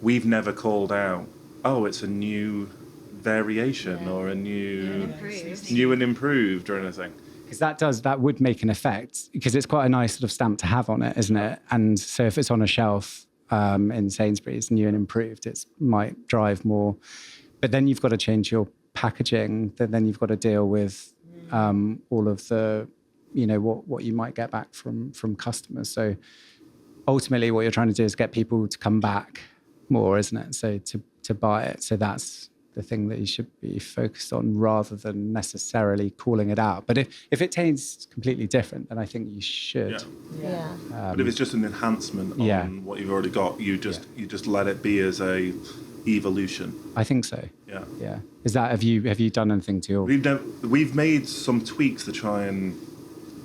we've never called out, it's a new variation or a new and improved or anything. Because that would make an effect, because it's quite a nice sort of stamp to have on it, isn't it? And so if it's on a shelf in Sainsbury's, new and improved, it might drive more. But then you've got to change your packaging. Then you've got to deal with all of the, what you might get back from customers. So ultimately, what you're trying to do is get people to come back more, isn't it? So to buy it. So that's the thing that you should be focused on, rather than necessarily calling it out. But if it tastes completely different, then I think you should. Yeah. But if it's just an enhancement on what you've already got, you just let it be as a evolution. I think so. Yeah. Yeah. Is that have you done anything to your? We've made some tweaks to try and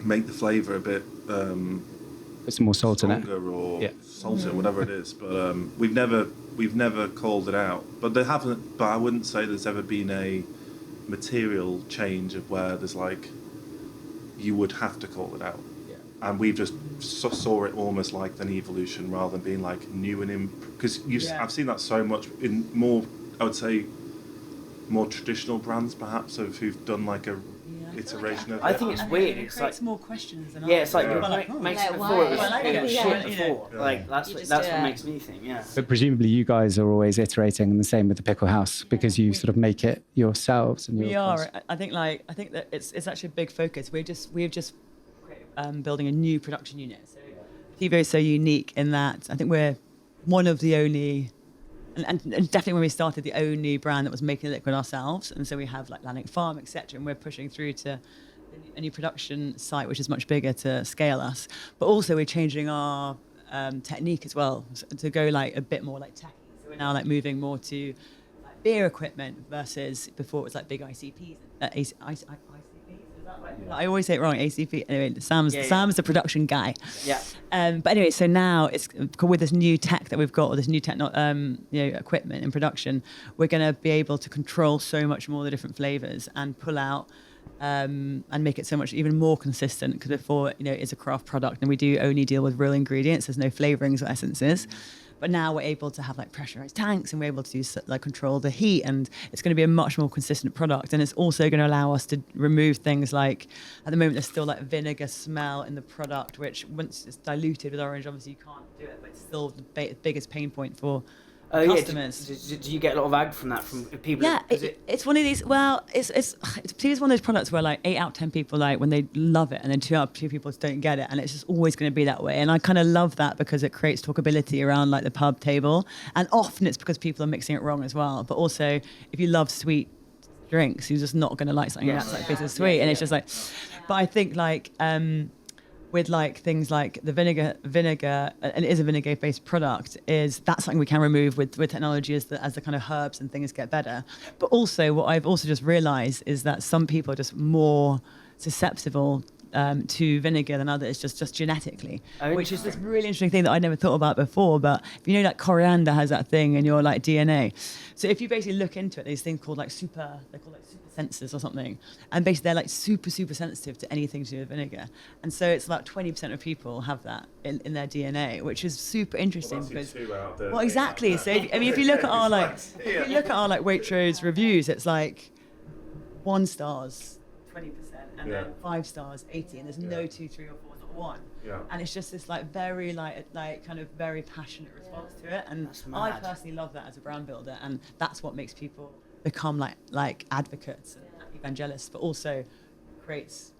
make the flavour a bit. Put some more salt in it. Or salty, or whatever it is. But we've never called it out. But I wouldn't say there's ever been a material change of where there's like you would have to call it out. Yeah. And we've just saw it almost like an evolution rather than being like new and because I've seen that so much in more, I would say, more traditional brands perhaps, of who've done like a iteration of I it. think it's weird. It it's creates like more questions than yeah, it's like answers. makes Like, it why? before it was, I like it was it. shit Yeah. before. Yeah. Like that's You just what do it. makes me think. Yeah. But presumably you guys are always iterating, and the same with the Pickle House, because you sort of make it yourselves. And We your are. I think that it's actually a big focus. We're just building a new production unit. So Pivo is so unique in that I think we're one of the only, and definitely when we started, the only brand that was making liquid ourselves. And so we have like Lannick Farm, etc. And we're pushing through to a new production site, which is much bigger to scale us. But also we're changing our technique as well to go like a bit more like techy. So we're now like moving more to like beer equipment versus before it was like big ICPs. ICPs, is that right? I always say it wrong. ACP. Anyway, Sam's the production guy. Yeah. But anyway, so now it's with this new tech that we've got, or this new equipment in production, we're going to be able to control so much more the different flavors and pull out and make it so much even more consistent. Because before, it's a craft product and we do only deal with real ingredients. There's no flavorings or essences. But now we're able to have like pressurized tanks, and we're able to like control the heat, and it's going to be a much more consistent product. And it's also going to allow us to remove things like, at the moment there's still like vinegar smell in the product, which once it's diluted with orange, obviously you can't do it, but it's still the biggest pain point for customers. Do you get a lot of ag from that from people? Yeah, it's one of these. Well, it's one of those products where like 8 out of 10 people like when they love it, and then 2 out of 2 people don't get it, and it's just always going to be that way. And I kind of love that because it creates talkability around like the pub table, and often it's because people are mixing it wrong as well. But also, if you love sweet drinks, you're just not going to like something that's like bitter sweet, and it's just like. But I think like. With like things like the vinegar, and it is a vinegar-based product, that's something we can remove with technology as the kind of herbs and things get better. But also, what I've also just realised is that some people are just more susceptible to vinegar than others, just genetically, which is this really interesting thing that I never thought about before. But if you know, like coriander has that thing in your like DNA. So if you basically look into it, these things called like super sensors or something, and basically they're like super sensitive to anything to do with vinegar, and so it's about 20% of people have that in their DNA, which is super interesting exactly. So if you look at our like Waitrose reviews, it's like 1 stars 20%, and then 5 stars 80, and there's no 2, 3, or 4, not 1. Yeah. And it's just this like very like kind of very passionate response to it, and I personally love that as a brand builder, and that's what makes people become like advocates and evangelists, but also creates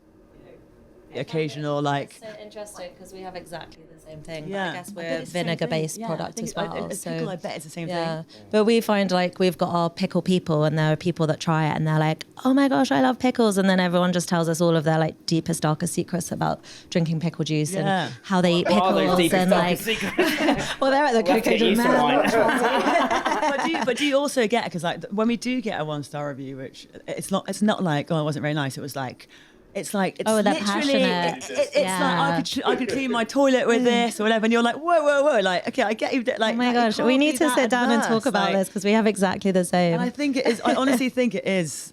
the occasional like. It's so interesting because we have exactly the same thing. Yeah, I guess we're a vinegar-based product as well. Pickle, I bet it's the same thing. But we find like we've got our pickle people, and there are people that try it and they're like, oh my gosh, I love pickles, and then everyone just tells us all of their like deepest, darkest secrets about drinking pickle juice and how they eat pickles and like. Well, they're at the cocaine but do you also get, because like when we do get a 1-star review, which it's not like, oh, it wasn't very nice, it was like. It's like, it's they're literally, passionate. It's like, I could clean my toilet with this or whatever. And you're like, whoa. Like, okay, I get you. Like, oh my gosh, we need to sit down and talk about this because we have exactly the same. And I think it is, I honestly think it is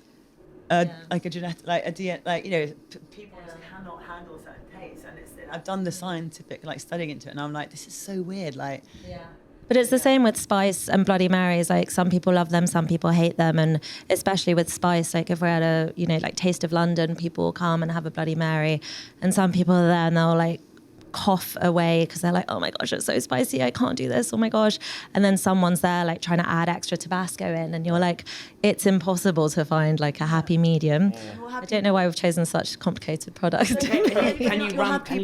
like a genetic, like a DNA, like, people just cannot handle certain tastes. And I've done the scientific like studying into it, and I'm like, this is so weird. Like, But it's the same with Spice and Bloody Marys. Like some people love them, some people hate them, and especially with Spice, like if we're at a like Taste of London, people will come and have a Bloody Mary, and some people are there and they'll like cough away because they're like, oh my gosh, it's so spicy, I can't do this, oh my gosh. And then someone's there like trying to add extra Tabasco in, and you're like, it's impossible to find like a happy medium. I don't know why we've chosen such complicated products. Can you do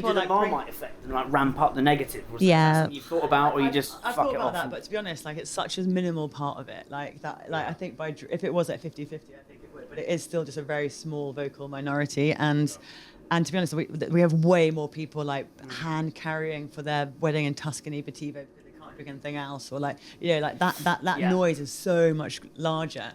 the Marmite effect and like ramp up the negative? Was that something you thought about, or you just I fuck thought it about off? that, but to be honest, like it's such a minimal part of it. Like that, like I think if it was at 50-50, I think it would, but it is still just a very small vocal minority. And to be honest, we have way more people like hand carrying for their wedding in Tuscany Bativo because they can't drink anything else, or like like that noise is so much larger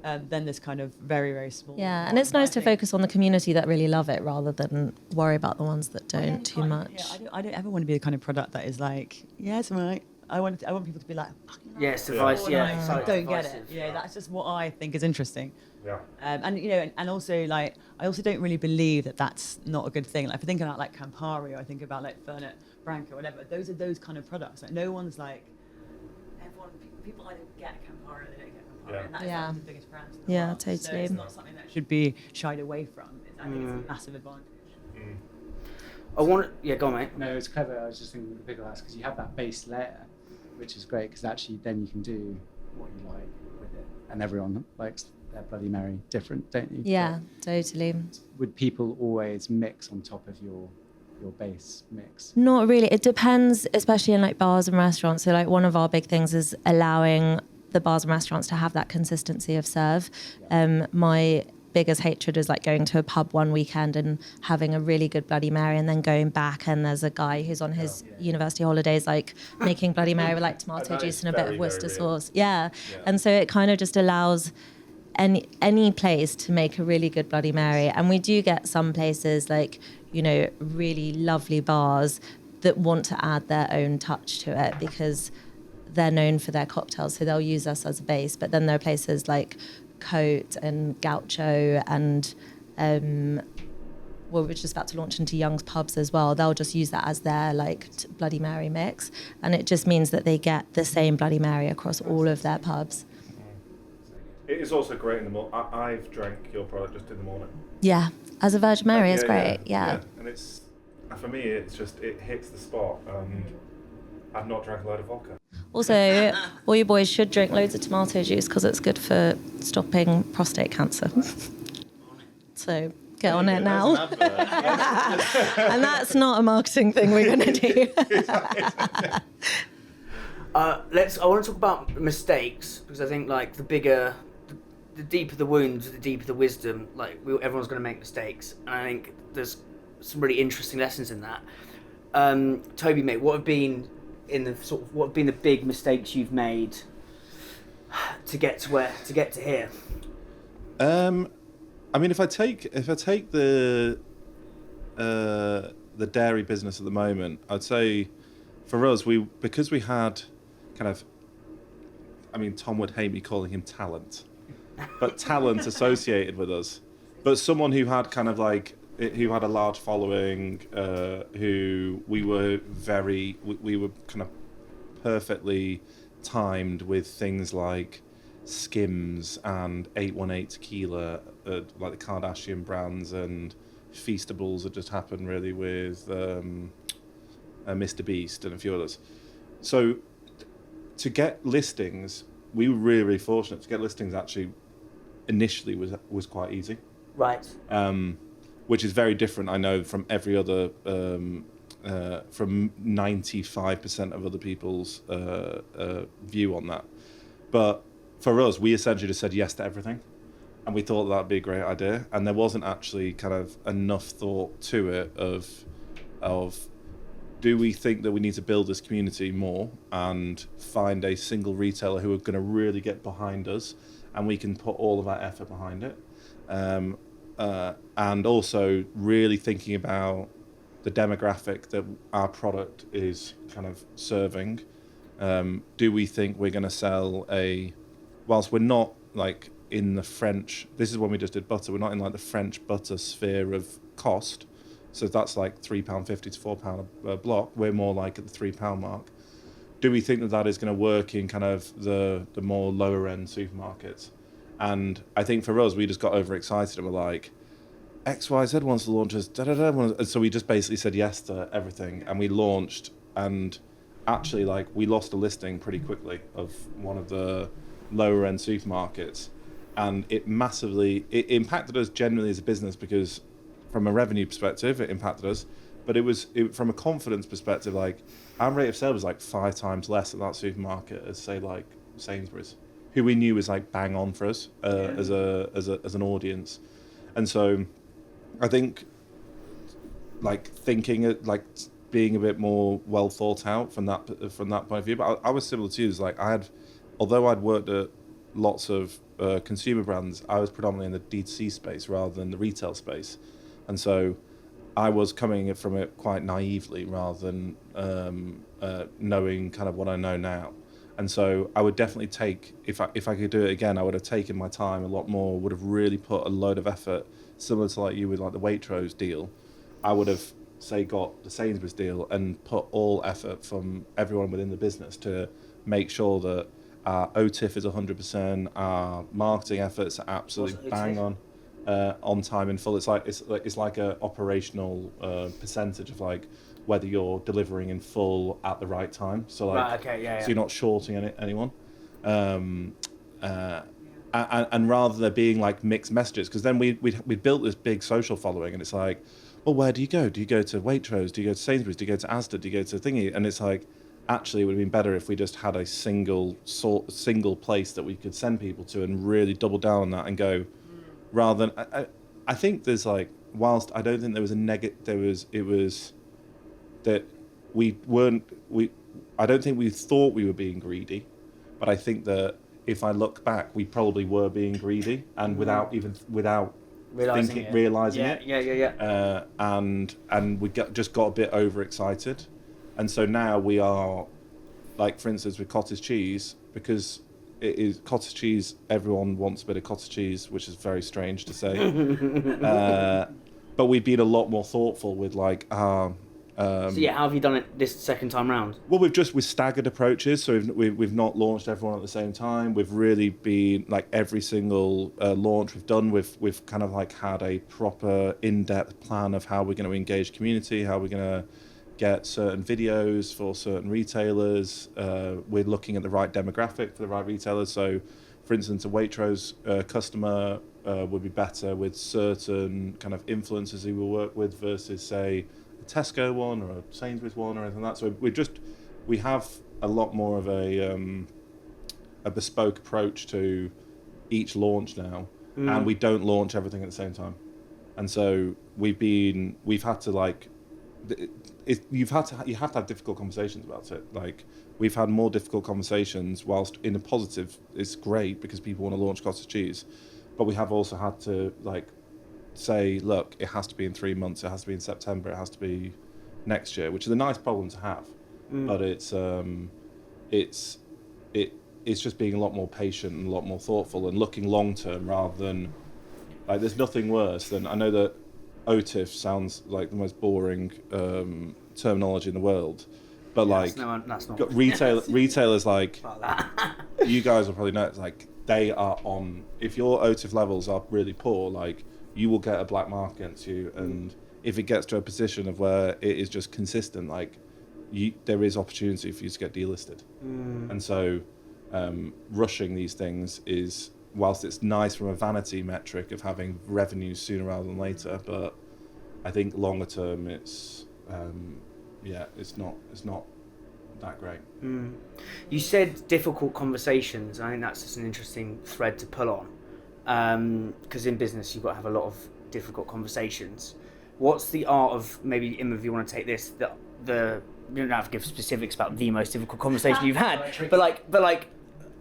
than this kind of very, very small. Yeah, and it's nice to focus on the community that really love it rather than worry about the ones that don't too much. Yeah, I don't ever want to be the kind of product that is like, yeah, it's all right. I want people to be like, yes, advice, I don't get it. That's just what I think is interesting. Yeah. And also like I also don't really believe that that's not a good thing. Like if I think about like Campari, or I think about like Fernet Branca, or whatever. Those are those kind of products. Like no one's like, people either get Campari or they don't get Campari, and that is like the biggest brands in the world. Totally. So it's not something that should be shied away from. It's I think it's a massive advantage. Go on, mate. No, it's clever. I was just thinking of the pickle house because you have that base layer, which is great because actually then you can do what you like with it, and everyone likes their Bloody Mary different, don't you? Yeah, totally. Would people always mix on top of your base mix? Not really. It depends, especially in like bars and restaurants. So like one of our big things is allowing the bars and restaurants to have that consistency of serve. My biggest hatred is like going to a pub one weekend and having a really good Bloody Mary and then going back and there's a guy who's on his university holidays like making Bloody Mary with like tomato juice and a bit of Worcester sauce. Yeah. And so it kind of just allows any place to make a really good Bloody Mary. And we do get some places like, you know, really lovely bars that want to add their own touch to it because they're known for their cocktails, so they'll use us as a base. But then there are places like Coat and Gaucho and we're just about to launch into Young's pubs as well. They'll just use that as their like Bloody Mary mix, and it just means that they get the same Bloody Mary across all of their pubs. It is also great in the morning. I've drank your product just in the morning. Yeah, as a Virgin Mary, it's great. Yeah. And it's for me, it's just it hits the spot. I've not drank a load of vodka. Also, all you boys should drink loads of tomato juice because it's good for stopping prostate cancer. So get on it now. And that's not a marketing thing we're going to do. I want to talk about mistakes because I think like the deeper the wounds, the deeper the wisdom. Like everyone's going to make mistakes, and I think there's some really interesting lessons in that. Toby, mate, what have been the big mistakes you've made to get to here? I mean, if I take the dairy business at the moment, I'd say for us, because we had kind of, I mean, Tom would hate me calling him talent, but talent associated with us, but someone who had kind of like, who had a large following, who we were kind of perfectly timed with things like Skims and 818 tequila, like the Kardashian brands, and Feastables had just happened really with Mr. Beast and a few others. So to get listings, we were really, really fortunate to get listings. Actually, initially was quite easy, right? Which is very different, I know, from every other, from 95% of other people's view on that. But for us, we essentially just said yes to everything, and we thought that'd be a great idea. And there wasn't actually kind of enough thought to it of do we think that we need to build this community more and find a single retailer who are going to really get behind us, and we can put all of our effort behind it. And also really thinking about the demographic that our product is kind of serving. Do we think we're going to sell whilst we're not like in the French, this is when we just did butter, we're not in like the French butter sphere of cost. So that's like £3.50 to £4 a block. We're more like at the £3 mark. Do we think that is going to work in kind of the more lower end supermarkets? And I think for us, we just got overexcited and we're like, XYZ wants to launch us, and so we just basically said yes to everything, and we launched, and actually like we lost a listing pretty quickly of one of the lower end supermarkets, and it impacted us generally as a business because from a revenue perspective, it impacted us, but from a confidence perspective, like our rate of sale was like 5 times less at that supermarket as say like Sainsbury's, who we knew was like bang on for us as an audience. And so I think like thinking like being a bit more well thought out from that point of view. But I was similar to you. It's like although I'd worked at lots of consumer brands, I was predominantly in the D2C space rather than the retail space. And so I was coming from it quite naively rather than knowing kind of what I know now. And so I would definitely take, if I could do it again, I would have taken my time a lot more, would have really put a load of effort, similar to like you with like the Waitrose deal. I would have, say, got the Sainsbury's deal and put all effort from everyone within the business to make sure that our OTIF is 100%, our marketing efforts are absolutely bang on. on time in full. It's like a operational percentage of like whether you're delivering in full at the right time. So like, right, okay, so you're not shorting anyone. And rather there being like mixed messages, because then we built this big social following, and it's like, well, where do you go? Do you go to Waitrose? Do you go to Sainsbury's? Do you go to Asda? Do you go to Thingy? And it's like, actually, it would have been better if we just had a single place that we could send people to and really double down on that and go, rather than. I think there's like, whilst I don't think there was a it was that we weren't I don't think we thought we were being greedy, but I think that if I look back, we probably were being greedy, and without realizing it. Yeah. And we just got a bit overexcited, and so now we are, like for instance with cottage cheese, because it is cottage cheese. Everyone wants a bit of cottage cheese, which is very strange to say. But we've been a lot more thoughtful with like so yeah, how have you done it this second time round? Well, with staggered approaches. So we've not launched everyone at the same time. We've really been like every single launch we've done. We've kind of like had a proper in-depth plan of how we're going to engage community, how we're going to get certain videos for certain retailers. We're looking at the right demographic for the right retailers. So, for instance, a Waitrose customer would be better with certain kind of influencers who we'll work with versus say a Tesco one or a Sainsbury's one or anything like that. So we have a lot more of a bespoke approach to each launch now, and we don't launch everything at the same time. And so we've had to like, you have to have difficult conversations about it. Like we've had more difficult conversations, whilst in a positive, it's great because people want to launch cottage cheese, but we have also had to like say, look, it has to be in 3 months, it has to be in September, it has to be next year, which is a nice problem to have. But it's just being a lot more patient and a lot more thoughtful and looking long term rather than like, there's nothing worse than, I know that OTIF sounds like the most boring terminology in the world, but like that's not retailers like you guys will probably know, it's like they are on, if your OTIF levels are really poor, like you will get a black mark against you, and if it gets to a position of where it is just consistent, like there is opportunity for you to get delisted. And so rushing these things is, whilst it's nice from a vanity metric of having revenues sooner rather than later, but I think longer term it's not that great. You said difficult conversations. I think that's just an interesting thread to pull on, because in business you've got to have a lot of difficult conversations. What's the art of, maybe Im, if you want to take this, the you don't have to give specifics about the most difficult conversation you've had, but like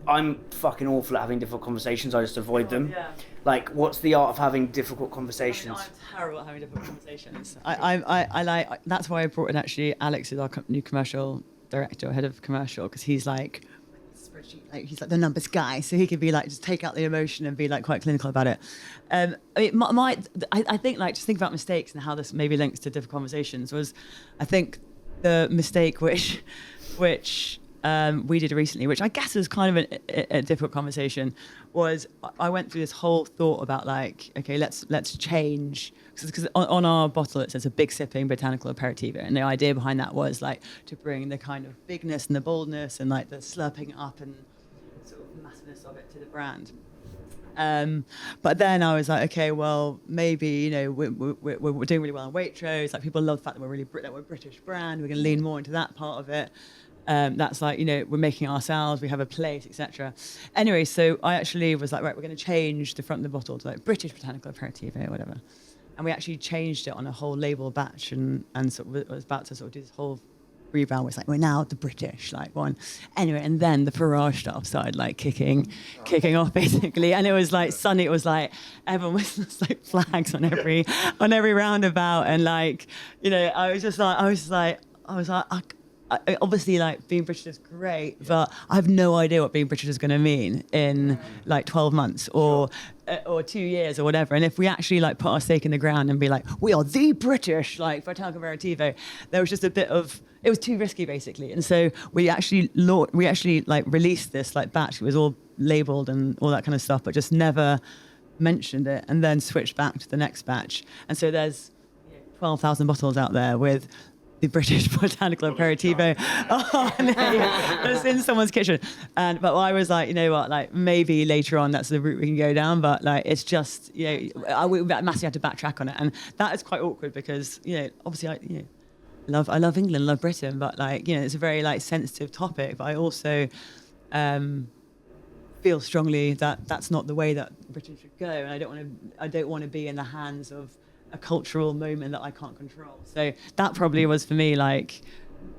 I'm fucking awful at having difficult conversations. I just avoid them. Yeah. Like, what's the art of having difficult conversations? I'm terrible at having difficult conversations. I like, that's why I brought in actually Alex, is our new commercial director, or head of commercial, because he's like spreadsheet, like he's like the numbers guy, so he could be like just take out the emotion and be like quite clinical about it. I mean, I think like just think about mistakes and how this maybe links to difficult conversations was, I think the mistake which we did recently, which I guess is kind of a difficult conversation, was I went through this whole thought about like, okay, let's change, because on our bottle it says a big sipping botanical aperitivo, and the idea behind that was like to bring the kind of bigness and the boldness and like the slurping up and sort of massiveness of it to the brand. But then I was like, okay, well, maybe, you know, we're doing really well on Waitrose. Like people love the fact that we're a British brand. We're going to lean more into that part of it. That's like, you know, we're making ourselves, we have a place, etc. Anyway, so I actually was like, right, we're going to change the front of the bottle to like British botanical aperitivo or whatever. And we actually changed it on a whole label batch, and sort of was about to sort of do this whole rebrand. It's like, we're now the British like one. Anyway, and then the Farage stuff started like kicking off basically, and it was like suddenly it was like everyone was just like flags on every roundabout, and like, you know, I was like obviously, like, being British is great, but I have no idea what being British is going to mean in like 12 months or 2 years or whatever. And if we actually like put our stake in the ground and be like, we are the British, like botanical aperitivo, there was just a bit of, it was too risky basically. And so we actually like released this like batch. It was all labeled and all that kind of stuff, but just never mentioned it and then switched back to the next batch. And so there's 12,000 bottles out there with the British Botanical Aperitivo. Oh, no, it's in someone's kitchen. But I was like, you know what, like maybe later on that's the route we can go down. But like, it's just, we massively had to backtrack on it. And that is quite awkward because, obviously I love England, love Britain, but like, it's a very like sensitive topic. But I also feel strongly that that's not the way that Britain should go. And I don't want to be in the hands of a cultural moment that I can't control. So that probably was for me like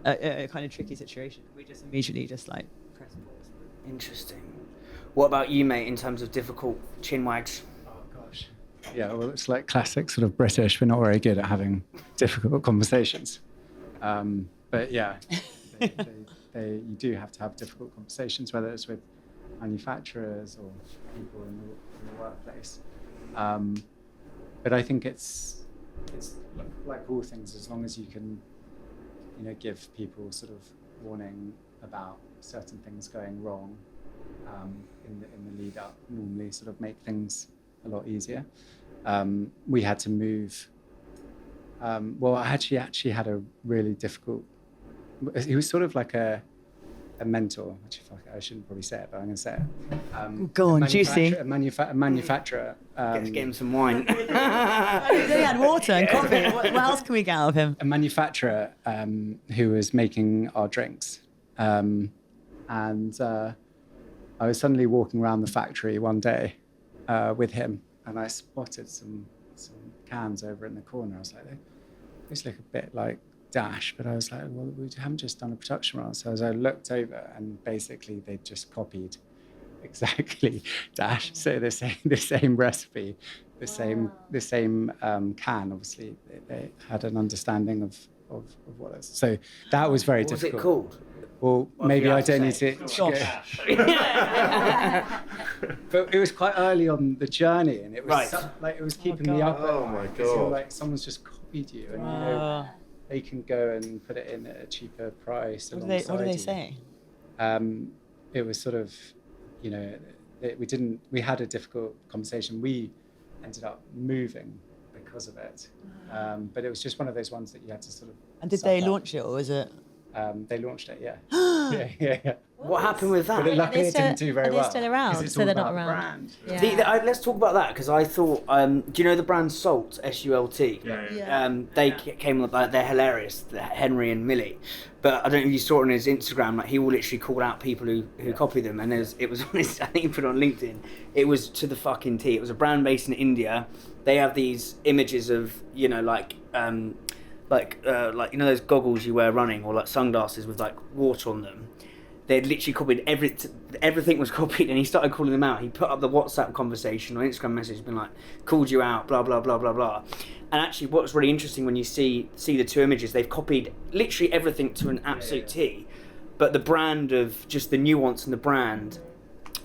a kind of tricky situation. We just immediately just like press pause. Interesting. What about you, mate, in terms of difficult chin wags? Oh gosh. Yeah, well, it's like classic sort of British. We're not very good at having difficult conversations. But yeah, you do have to have difficult conversations, whether it's with manufacturers or people in the workplace. But I think it's like all things, as long as you can, give people sort of warning about certain things going wrong in the lead up, normally sort of make things a lot easier. We had to move. Well, I actually had a really difficult. He was sort of like a mentor. I shouldn't probably say it, but I'm going to say it. Go on, juicy. A manufacturer. Get him some wine. They had water and coffee. What else can we get out of him? A manufacturer who was making our drinks. And I was suddenly walking around the factory one day with him, and I spotted some cans over in the corner. I was like, these look a bit like Dash, but I was like, well, we haven't just done a production run. So as I looked over, and basically they just copied exactly Dash. So the same recipe, the same can. Obviously, they had an understanding of what it is. So that was very difficult. What was it called? Well, maybe I don't need to. But it was quite early on the journey, and it was right. It was keeping me up. Oh my God! Like someone's just copied you, and they can go and put it in at a cheaper price. What do they say? It was sort of, we had a difficult conversation. We ended up moving because of it. But it was just one of those ones that you had to sort of. And did they launch it, or was it? They launched it, yeah. yeah. What happened with that? But luckily it didn't do very well. Are they still around? So they're not around. Yeah. Let's talk about that, because I thought, do you know the brand Salt, S-U-L-T? Yeah. They came up, they're hilarious, Henry and Millie. But I don't know if you saw it on his Instagram, like he will literally call out people who copy them. And it was on his, I think he put it on LinkedIn, it was to the fucking T. It was a brand based in India. They have these images of, like those goggles you wear running, or like sunglasses with like water on them. They'd literally copied everything was copied, and he started calling them out. He put up the WhatsApp conversation or Instagram message, been like, called you out, blah blah blah blah blah. And actually, what's really interesting when you see the two images, they've copied literally everything to an absolute T, but the brand of just the nuance and the brand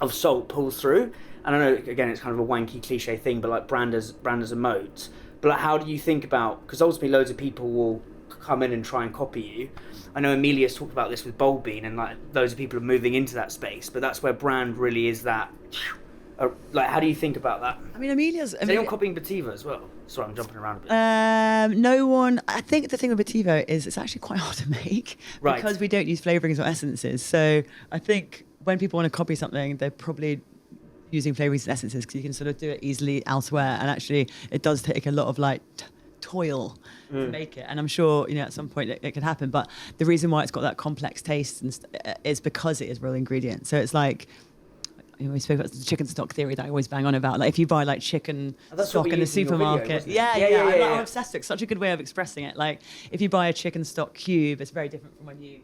of Salt pulls through. And I know again it's kind of a wanky cliche thing, but like brand as a moat. But like, how do you think about, because ultimately loads of people will come in and try and copy you. I know Amelia's talked about this with Bold Bean, and like those people are moving into that space, but that's where brand really is that. Like, how do you think about that? I mean, Is anyone copying Bativa as well? Sorry, I'm jumping around a bit. No one. I think the thing with Bativa is it's actually quite hard to make because we don't use flavourings or essences. So I think when people want to copy something, they're probably using flavourings and essences because you can sort of do it easily elsewhere, and actually it does take a lot of like toil to make it, and I'm sure at some point it could happen, but the reason why it's got that complex taste is because it is real ingredients. So it's like, we spoke about the chicken stock theory that I always bang on about. Like if you buy like chicken stock in the supermarket, I'm obsessed. It's such a good way of expressing it. Like if you buy a chicken stock cube, it's very different from when you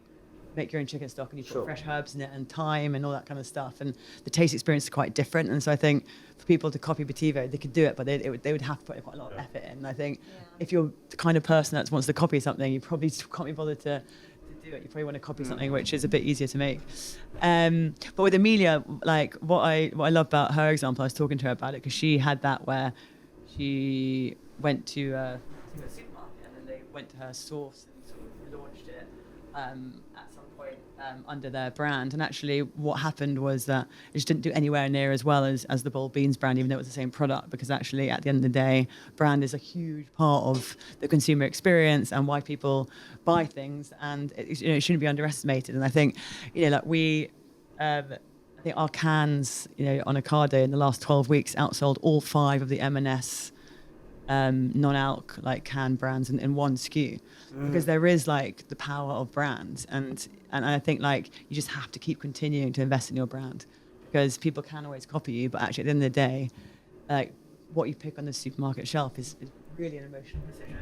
make your own chicken stock and you put fresh herbs in it and thyme and all that kind of stuff, and the taste experience is quite different. And so I think for people to copy Bativa, they could do it, but they would have to put quite a lot of effort in. And I think if you're the kind of person that wants to copy something, you probably can't be bothered to do it. You probably want to copy something which is a bit easier to make. But with Amelia, like what I love about her example, I was talking to her about it because she had that where she went to a supermarket and then they went to her source and sort of launched it at some point under their brand. And actually what happened was that it just didn't do anywhere near as well as the Bold Beans brand, even though it was the same product, because actually at the end of the day, brand is a huge part of the consumer experience and why people buy things, and it shouldn't be underestimated. And I think, I think our cans, on Ocado in the last 12 weeks outsold all 5 of the M&S non-alc can brands in one SKU, because there is the power of brands, and I think you just have to keep continuing to invest in your brand, because people can always copy you, but actually at the end of the day, what you pick on the supermarket shelf is really an emotional decision.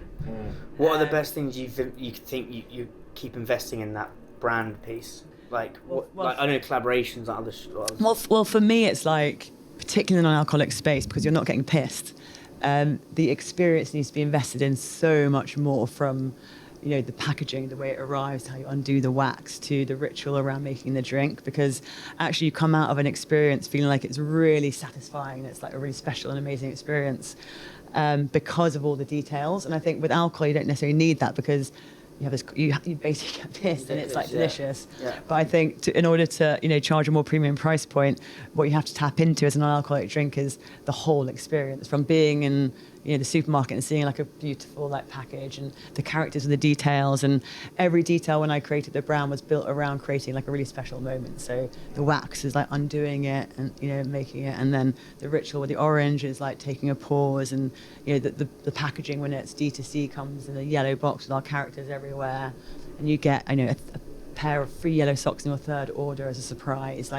What are the best things you think you keep investing in that brand piece? I know collaborations and other. Well, for me, it's particularly in the non-alcoholic space, because you're not getting pissed. The experience needs to be invested in so much more, from the packaging, the way it arrives, how you undo the wax, to the ritual around making the drink, because actually you come out of an experience feeling like it's really satisfying, it's a really special and amazing experience, because of all the details. And I think with alcohol you don't necessarily need that, because you basically get pissed and it's delicious. Yeah. But I think in order to charge a more premium price point, what you have to tap into as a non-alcoholic drink is the whole experience, from being in the supermarket and seeing a beautiful package, and the characters and the details, and every detail when I created the brand was built around creating a really special moment. So the wax is undoing it and making it, and then the ritual with the orange is taking a pause, and the packaging when it's D2C comes in a yellow box with our characters everywhere, and you get a pair of free yellow socks in your third order as a surprise.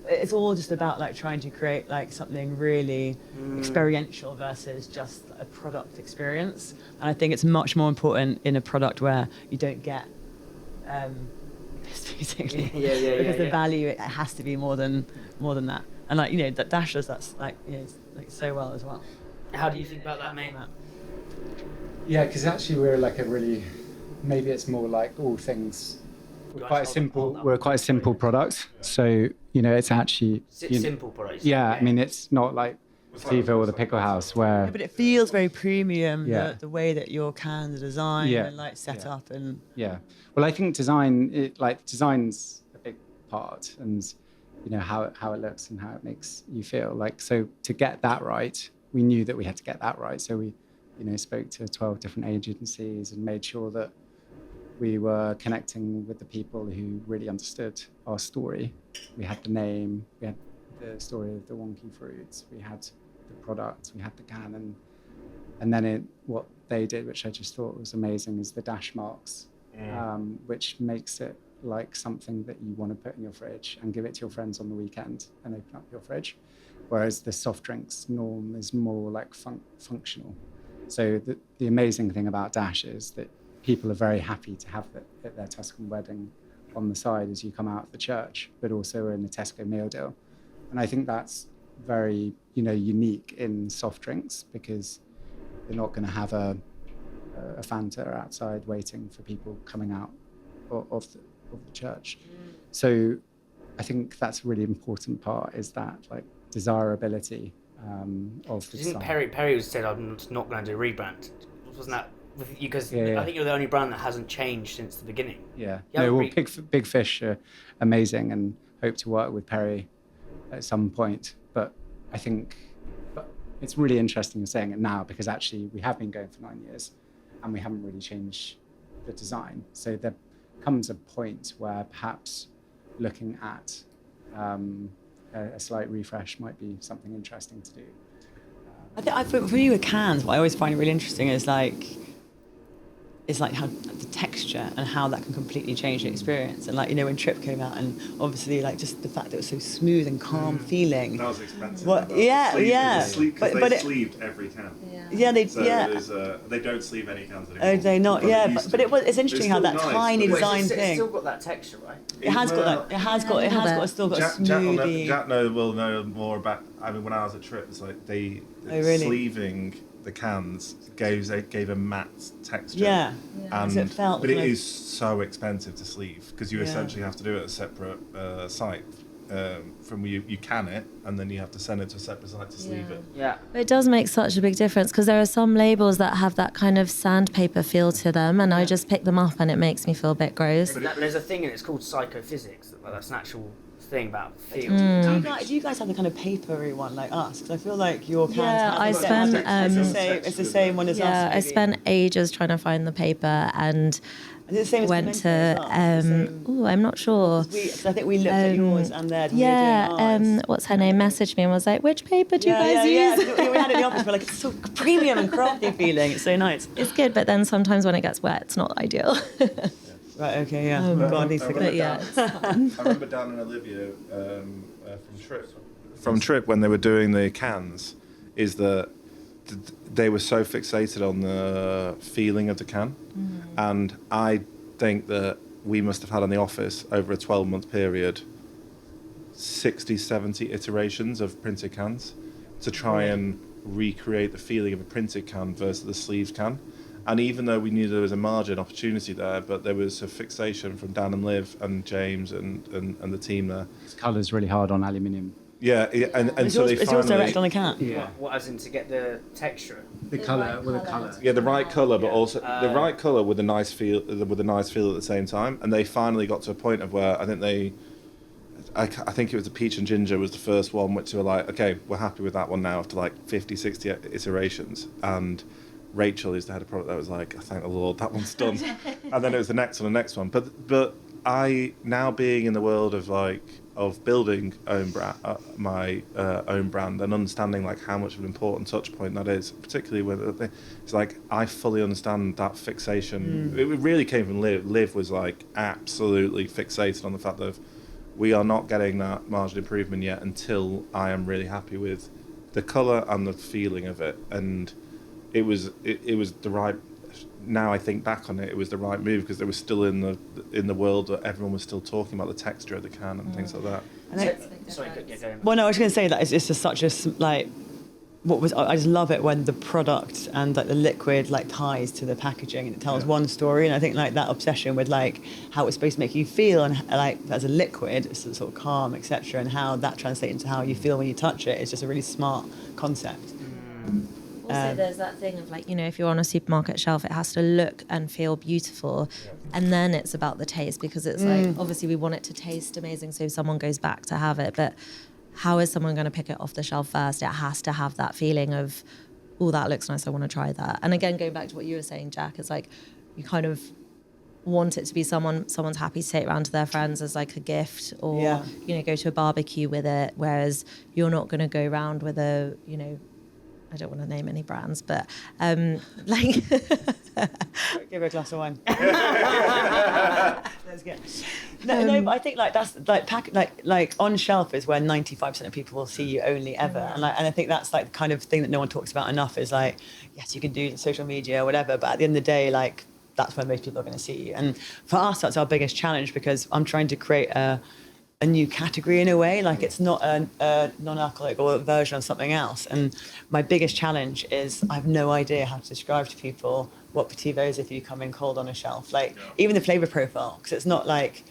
It's all just about trying to create something really experiential versus just a product experience. And I think it's much more important in a product where you don't get pissed, basically. Because the value, it has to be more than that. And that Dash does that's so well as well. How do you think about that, mate? Yeah, because actually we're a really, maybe it's more all things. We're quite a simple product, so it's actually simple product. Yeah, I mean it's not like Steve or the Pickle House where. Yeah, but it feels very premium. Yeah. The way that your cans are designed and set up and. Yeah, well, I think design's a big part, and how it looks and how it makes you feel. So to get that right, we knew that we had to get that right. So we, spoke to 12 different agencies and made sure that we were connecting with the people who really understood our story. We had the name, we had the story of the wonky fruits, we had the product, we had the can, and then what they did, which I just thought was amazing, is the dash marks, which makes it something that you want to put in your fridge and give it to your friends on the weekend and open up your fridge. Whereas the soft drinks norm is more functional. So the amazing thing about Dash is that people are very happy to have it at their Tuscan wedding on the side as you come out of the church, but also in the Tesco meal deal. And I think that's very, unique in soft drinks, because you're not going to have a Fanta outside waiting for people coming out of the church. So I think that's a really important part, is that desirability of the design. Perry said, I'm not going to do a rebrand. Wasn't that? Because I think you're the only brand that hasn't changed since the beginning. Yeah. No, well, Big Fish are amazing, and hope to work with Perry at some point. But I think it's really interesting you're saying it now, because actually we have been going for 9 years and we haven't really changed the design. So there comes a point where perhaps looking at a slight refresh might be something interesting to do. I think for you with cans, what I always find really interesting is how the texture and how that can completely change the experience. And when Trip came out, and obviously just the fact that it was so smooth and calm feeling. That was expensive. But they sleeved every can. They don't sleeve any cans anymore. Oh, they not? Yeah, but it's interesting how that tiny design thing. It's still got that texture, right? It has got that. It has still got a smoothie. Jack will know more about. I mean, when I was at Trip, it's sleeving the cans gave a matte texture. Yeah. And it felt but it is so expensive to sleeve, because you essentially have to do it at a separate site. from you can it, and then you have to send it to a separate site to sleeve it. Yeah. It does make such a big difference because there are some labels that have that kind of sandpaper feel to them, and I just pick them up and it makes me feel a bit gross. There's a thing, and it's called psychophysics. That's an actual thing about feel. Do you guys have the kind of papery one like us? Because I feel like your cans I spent it's the same one as us. I maybe. spent ages trying to find the paper and Is it the same as went Pimento as to well? Is it the same? I'm not sure. Because I think we looked at yours and theirs. When we were doing ours. What's her name messaged me and was like, which paper do you guys use? Yeah. We had it in the office. We're like, it's so premium and crafty feeling. It's so nice. It's good, but then sometimes when it gets wet, it's not ideal. Right. Okay. Yeah. Oh, God, needs to But get yeah, I remember Dan and Olivia from Trip when they were doing the cans, is that they were so fixated on the feeling of the can, and I think that we must have had in the office over a 12-month period 60, 70 iterations of printed cans to try and recreate the feeling of a printed can versus the sleeved can. And even though we knew there was a margin opportunity there, but there was a fixation from Dan and Liv and James and the team there. Colour's really hard on aluminium. Yeah, and so they It's finally... yours direct on the can. Yeah. What, as in to get the texture? The colour, with the colour. Yeah, the right colour, but also the right colour with a nice feel at the same time. And they finally got to a point of where I think it was the peach and ginger was the first one, which they were like, okay, we're happy with that one now after like 50, 60 iterations. And Rachel, who's the head of product, that was like, thank the Lord, that one's done. And then it was the next one, But I, now being in the world of building my own brand and understanding like how much of an important touch point that is, particularly with it's like I fully understand that fixation. It really came from Liv. Liv was like absolutely fixated on the fact that we are not getting that margin improvement yet until I am really happy with the colour and the feeling of it. And it was the right. Now I think back on it, it was the right move because they were still in the world that everyone was still talking about the texture of the can and things like that. Sorry, get going. Well, no, I was going to say that it's just such a like. I just love it when the product and like the liquid like ties to the packaging and it tells one story. And I think like that obsession with like how it's supposed to make you feel and like as a liquid, it's sort of calm, etc. And how that translates into how you feel when you touch it. It's just a really smart concept. Also, there's that thing of like, if you're on a supermarket shelf, it has to look and feel beautiful. And then it's about the taste because it's like, obviously we want it to taste amazing so someone goes back to have it. But how is someone going to pick it off the shelf first? It has to have that feeling of, oh, that looks nice, I want to try that. And again, going back to what you were saying, Jack, it's like you kind of want it to be someone's happy to take around to their friends as like a gift or, go to a barbecue with it. Whereas you're not going to go around with a, I don't want to name any brands, but like... Give her a glass of wine. Let's get... No, but I think like that's like on shelf is where 95% of people will see you only ever, and I think that's like the kind of thing that no one talks about enough. Is like, yes, you can do social media or whatever, but at the end of the day, like that's where most people are going to see you. And for us, that's our biggest challenge because I'm trying to create a new category in a way, like it's not a non-alcoholic or a version of something else. And my biggest challenge is I have no idea how to describe to people what Petivo is if you come in cold on a shelf. Like even the flavour profile, because it's not like,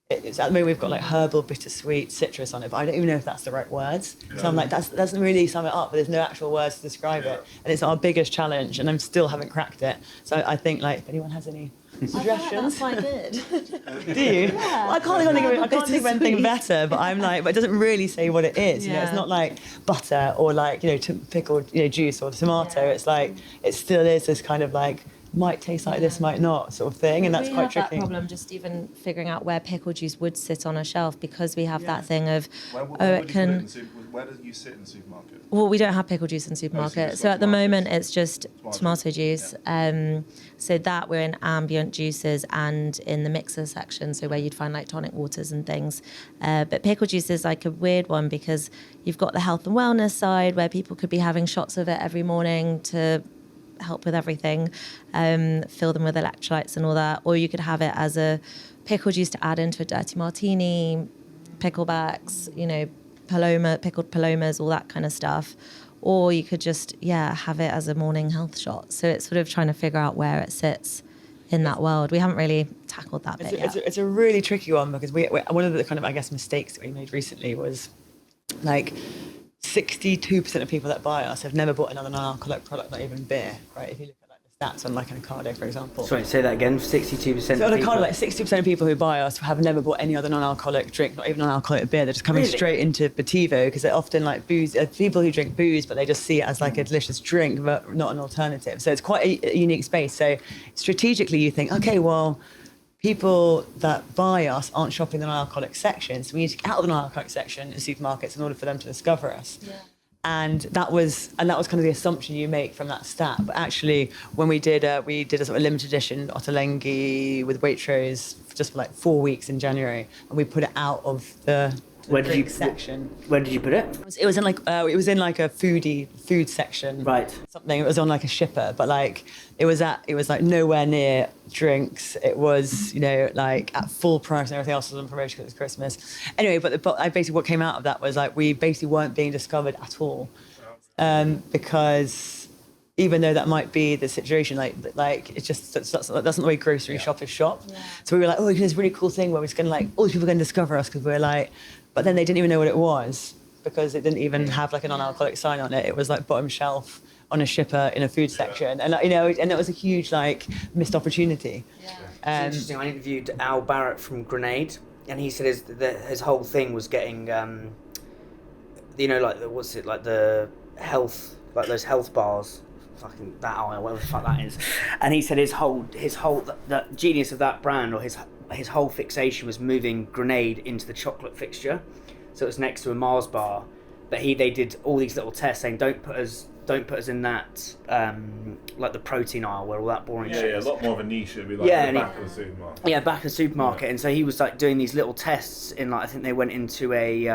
it's at the moment we've got like herbal, bittersweet, citrus on it, but I don't even know if that's the right words. So I'm like, that doesn't really sum it up, but there's no actual words to describe it. And it's our biggest challenge and I still haven't cracked it. So I think like, if anyone has any suggestions. That's quite good. Do you? Yeah. Well, I can't think of anything better, but I'm like, but it doesn't really say what it is. You know, it's not like butter or like, pickled, juice or tomato. It's like, it still is this kind of like, might taste like this, might not, sort of thing, and that's quite tricky. That problem, just even figuring out where pickle juice would sit on a shelf because we have that thing of, where do you sit in the supermarket? Well, we don't have pickle juice in the supermarket, so at the moment it's just tomato juice. So that we're in ambient juices and in the mixer section, so where you'd find like tonic waters and things. But pickle juice is like a weird one because you've got the health and wellness side where people could be having shots of it every morning to help with everything, fill them with electrolytes and all that, or you could have it as a pickle juice to add into a dirty martini, picklebacks, pickled palomas, all that kind of stuff, or you could just have it as a morning health shot. So it's sort of trying to figure out where it sits in that world. We haven't really tackled that bit yet. It's a really tricky one because we one of the kind of, I guess, mistakes that we made recently was like 62% of people that buy us have never bought another non-alcoholic product, not even beer, right? If you look at like the stats on like an Ocado, for example. Sorry, say that again. 62%. So on Ocado, like 60% of people who buy us have never bought any other non-alcoholic drink, not even non-alcoholic beer. They're just coming straight into Bativo because they're often like booze. People who drink booze, but they just see it as like a delicious drink, but not an alternative. So it's quite a unique space. So strategically, you think, okay, well, people that buy us aren't shopping the non-alcoholic section, so we need to get out of the non-alcoholic section in supermarkets in order for them to discover us. Yeah. And that was kind of the assumption you make from that stat. But actually, when we did a sort of limited edition Ottolenghi with Waitrose just for like 4 weeks in January, and we put it out of the drink section. Where did you put it? It was in like a food section. Right. Something. It was on like a shipper, but like it was like nowhere near drinks. It was, you know, like at full price and everything else was on promotion because it was Christmas. Anyway, but I basically, what came out of that was like we basically weren't being discovered at all, because even though that might be the situation, like it's just that's not the way grocery shoppers shop. Yeah. So we were like, oh, this really cool thing where we're just gonna like all these people are gonna discover us because we're like, but then they didn't even know what it was because it didn't even have like a non-alcoholic sign on it. It was like bottom shelf on a shipper in a food section, and you know, and it was a huge like missed opportunity. Yeah. It's interesting. I interviewed Al Barrett from Grenade, and he said his whole thing was getting, you know, like the health, like those health bars, fucking that aisle, whatever the fuck that is. And he said his whole the genius of that brand, or his whole fixation was moving Grenade into the chocolate fixture, so it was next to a Mars bar. But they did all these little tests saying don't put us in that like the protein aisle where all that boring shit is. Yeah, a lot more of a niche. It'd be like the back of the supermarket. Yeah, back of the supermarket. Yeah. And so he was like doing these little tests in like, I think they went into a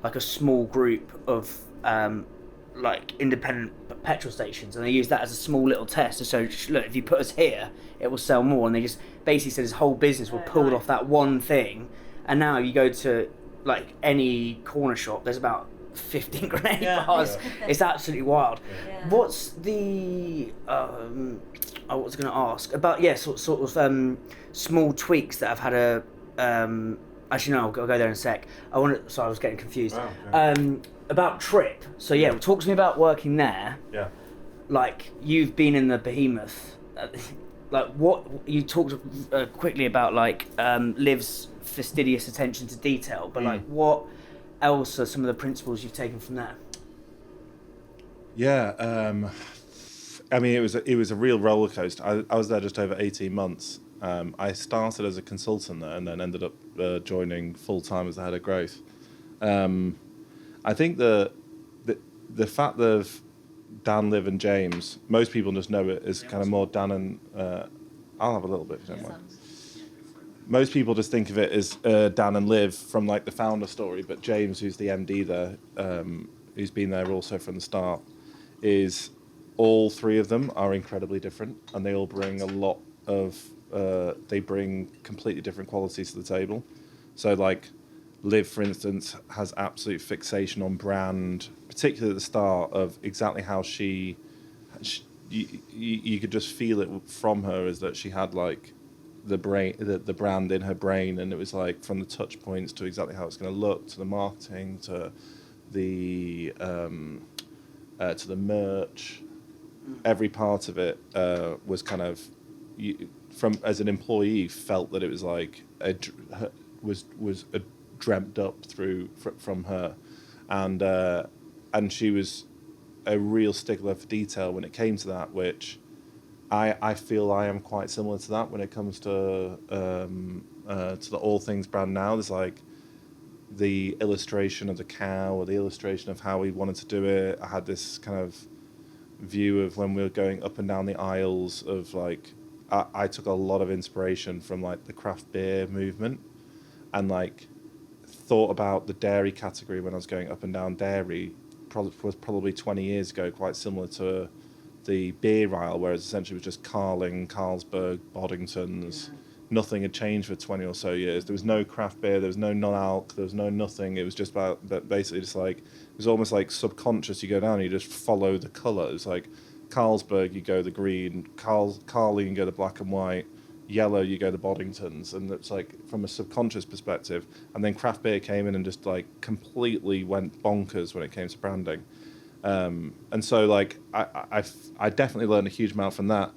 like a small group of like independent petrol stations, and they used that as a small little test. So look, if you put us here, it will sell more. And they just basically said his whole business was pulled off that one thing. And now you go to like any corner shop, there's about 15 Grenade bars. Yeah. It's absolutely wild. Yeah. What's the I was going to ask about sort of small tweaks that have had a actually no, I'll go there in a sec. I was getting confused. Wow, okay. About Trip. So talk to me about working there. Yeah. Like you've been in the behemoth. Like what you talked quickly about, like Liv's fastidious attention to detail, but like what else are some of the principles you've taken from that? Yeah, I mean, it was a real roller coaster. I was there just over 18 months. I started as a consultant there and then ended up joining full time as the head of growth. I think the fact of Dan, Liv, and James, most people just know it as kind of more Dan and I'll have a little bit if you don't mind. Most people just think of it as Dan and Liv from like the founder story, but James, who's the MD there, who's been there also from the start, is all three of them are incredibly different, and they all bring a lot of they bring completely different qualities to the table. So like Liv, for instance, has absolute fixation on brand, particularly at the start, of exactly how you could just feel it from her, is that she had like the brand in her brain, and it was like from the touch points to exactly how it's going to look, to the marketing, to the merch. Every part of it was kind of, from as an employee, felt that it was like was dreamt up from her, and she was a real stickler for detail when it came to that, which I feel I am quite similar to that when it comes to the All Things brand now. There's like the illustration of the cow, or the illustration of how we wanted to do it. I had this kind of view of when we were going up and down the aisles of like, I took a lot of inspiration from like the craft beer movement, and like thought about the dairy category when I was going up and down dairy was probably 20 years ago, quite similar to the beer aisle, whereas essentially it was just Carling, Carlsberg, Boddingtons. Yeah. Nothing had changed for 20 or so years. There was no craft beer, there was no non-alc, there was no nothing. It was just basically just like, it was almost like subconscious. You go down and you just follow the colours. Like Carlsberg, you go the green. Carling, you go the black and white. Yellow, you go the Boddingtons, and it's like from a subconscious perspective. And then craft beer came in and just like completely went bonkers when it came to branding. And so like I definitely learned a huge amount from that.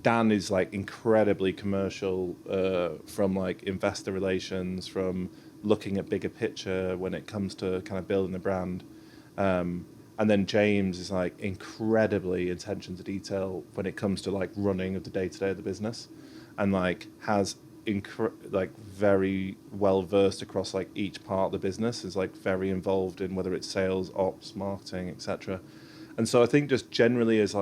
Dan is like incredibly commercial, from like investor relations, from looking at bigger picture when it comes to kind of building the brand. And then James is like incredibly attention to detail when it comes to like running of the day-to-day of the business, and like has like very well versed across like each part of the business, is like very involved in whether it's sales, ops, marketing, etc. And so I think just generally as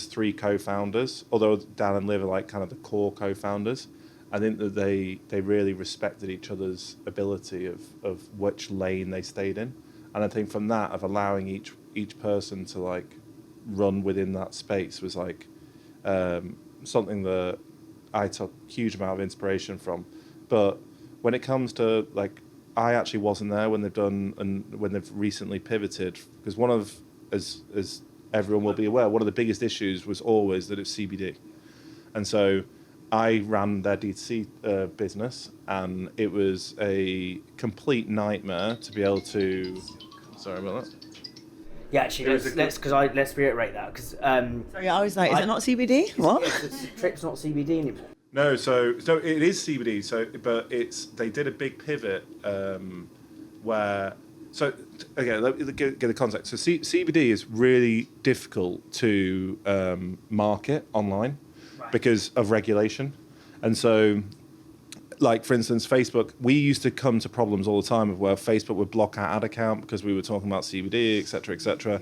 three co-founders, although Dan and Liv are like kind of the core co-founders, I think that they really respected each other's ability of which lane they stayed in. And I think from that, of allowing each person to like run within that space was like something that I took a huge amount of inspiration from. But when it comes to like, I actually wasn't there when they've done and when they've recently pivoted, because one of, as everyone will be aware, one of the biggest issues was always that it's CBD. And so I ran their D2C business, and it was a complete nightmare to be able to. Sorry about that. Yeah, actually, let's reiterate that because. Sorry, I was like, is it not CBD? What? Trip's not CBD anymore. No, so it is CBD. But they did a big pivot where. So again, let me get the context. So CBD is really difficult to market online because of regulation. And so, like, for instance, Facebook, we used to come to problems all the time of where Facebook would block our ad account because we were talking about CBD, et cetera, et cetera.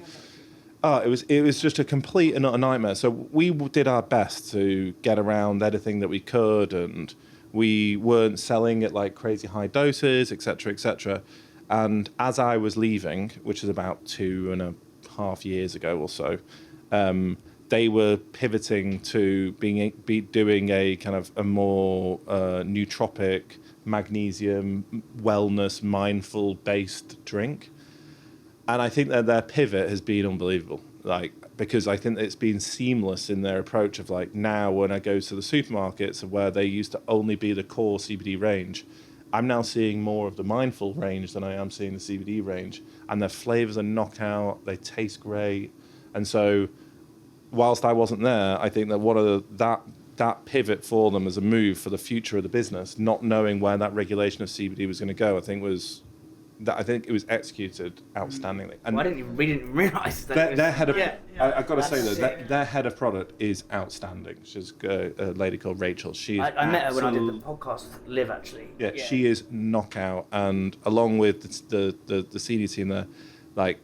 It was just a complete and utter nightmare. So we did our best to get around anything that we could, and we weren't selling at like crazy high doses, et cetera, et cetera. And as I was leaving, which is about 2.5 years ago or so, they were pivoting to doing a kind of a more nootropic, magnesium, wellness, mindful based drink. And I think that their pivot has been unbelievable. Like, because I think it's been seamless in their approach of like, now when I go to the supermarkets where they used to only be the core CBD range, I'm now seeing more of the mindful range than I am seeing the CBD range. And their flavors are knockout, they taste great. And so whilst I wasn't there, I think that one of that pivot for them as a move for the future of the business, not knowing where that regulation of CBD was going to go, I think it was executed outstandingly. And we didn't realise that. Their head of, I've got to say though, their head of product is outstanding. She's a lady called Rachel. I met her when I did the podcast with Liv, actually. Yeah, she is knockout, and along with the senior team there, like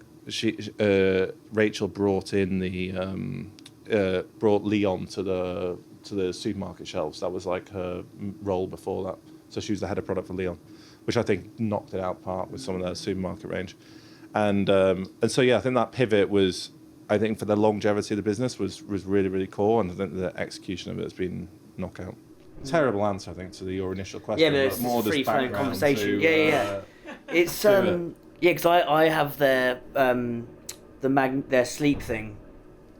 Rachel brought in brought Leon to the supermarket shelves. That was like her role before that. So she was the head of product for Leon, which I think knocked it out part with some of their supermarket range. And so yeah, I think that pivot was, I think for the longevity of the business was really, really cool, and I think the execution of it has been knockout. There's answer, I think, to your initial question. Yeah, but it's more free flowing conversation. It's because I have their their sleep thing.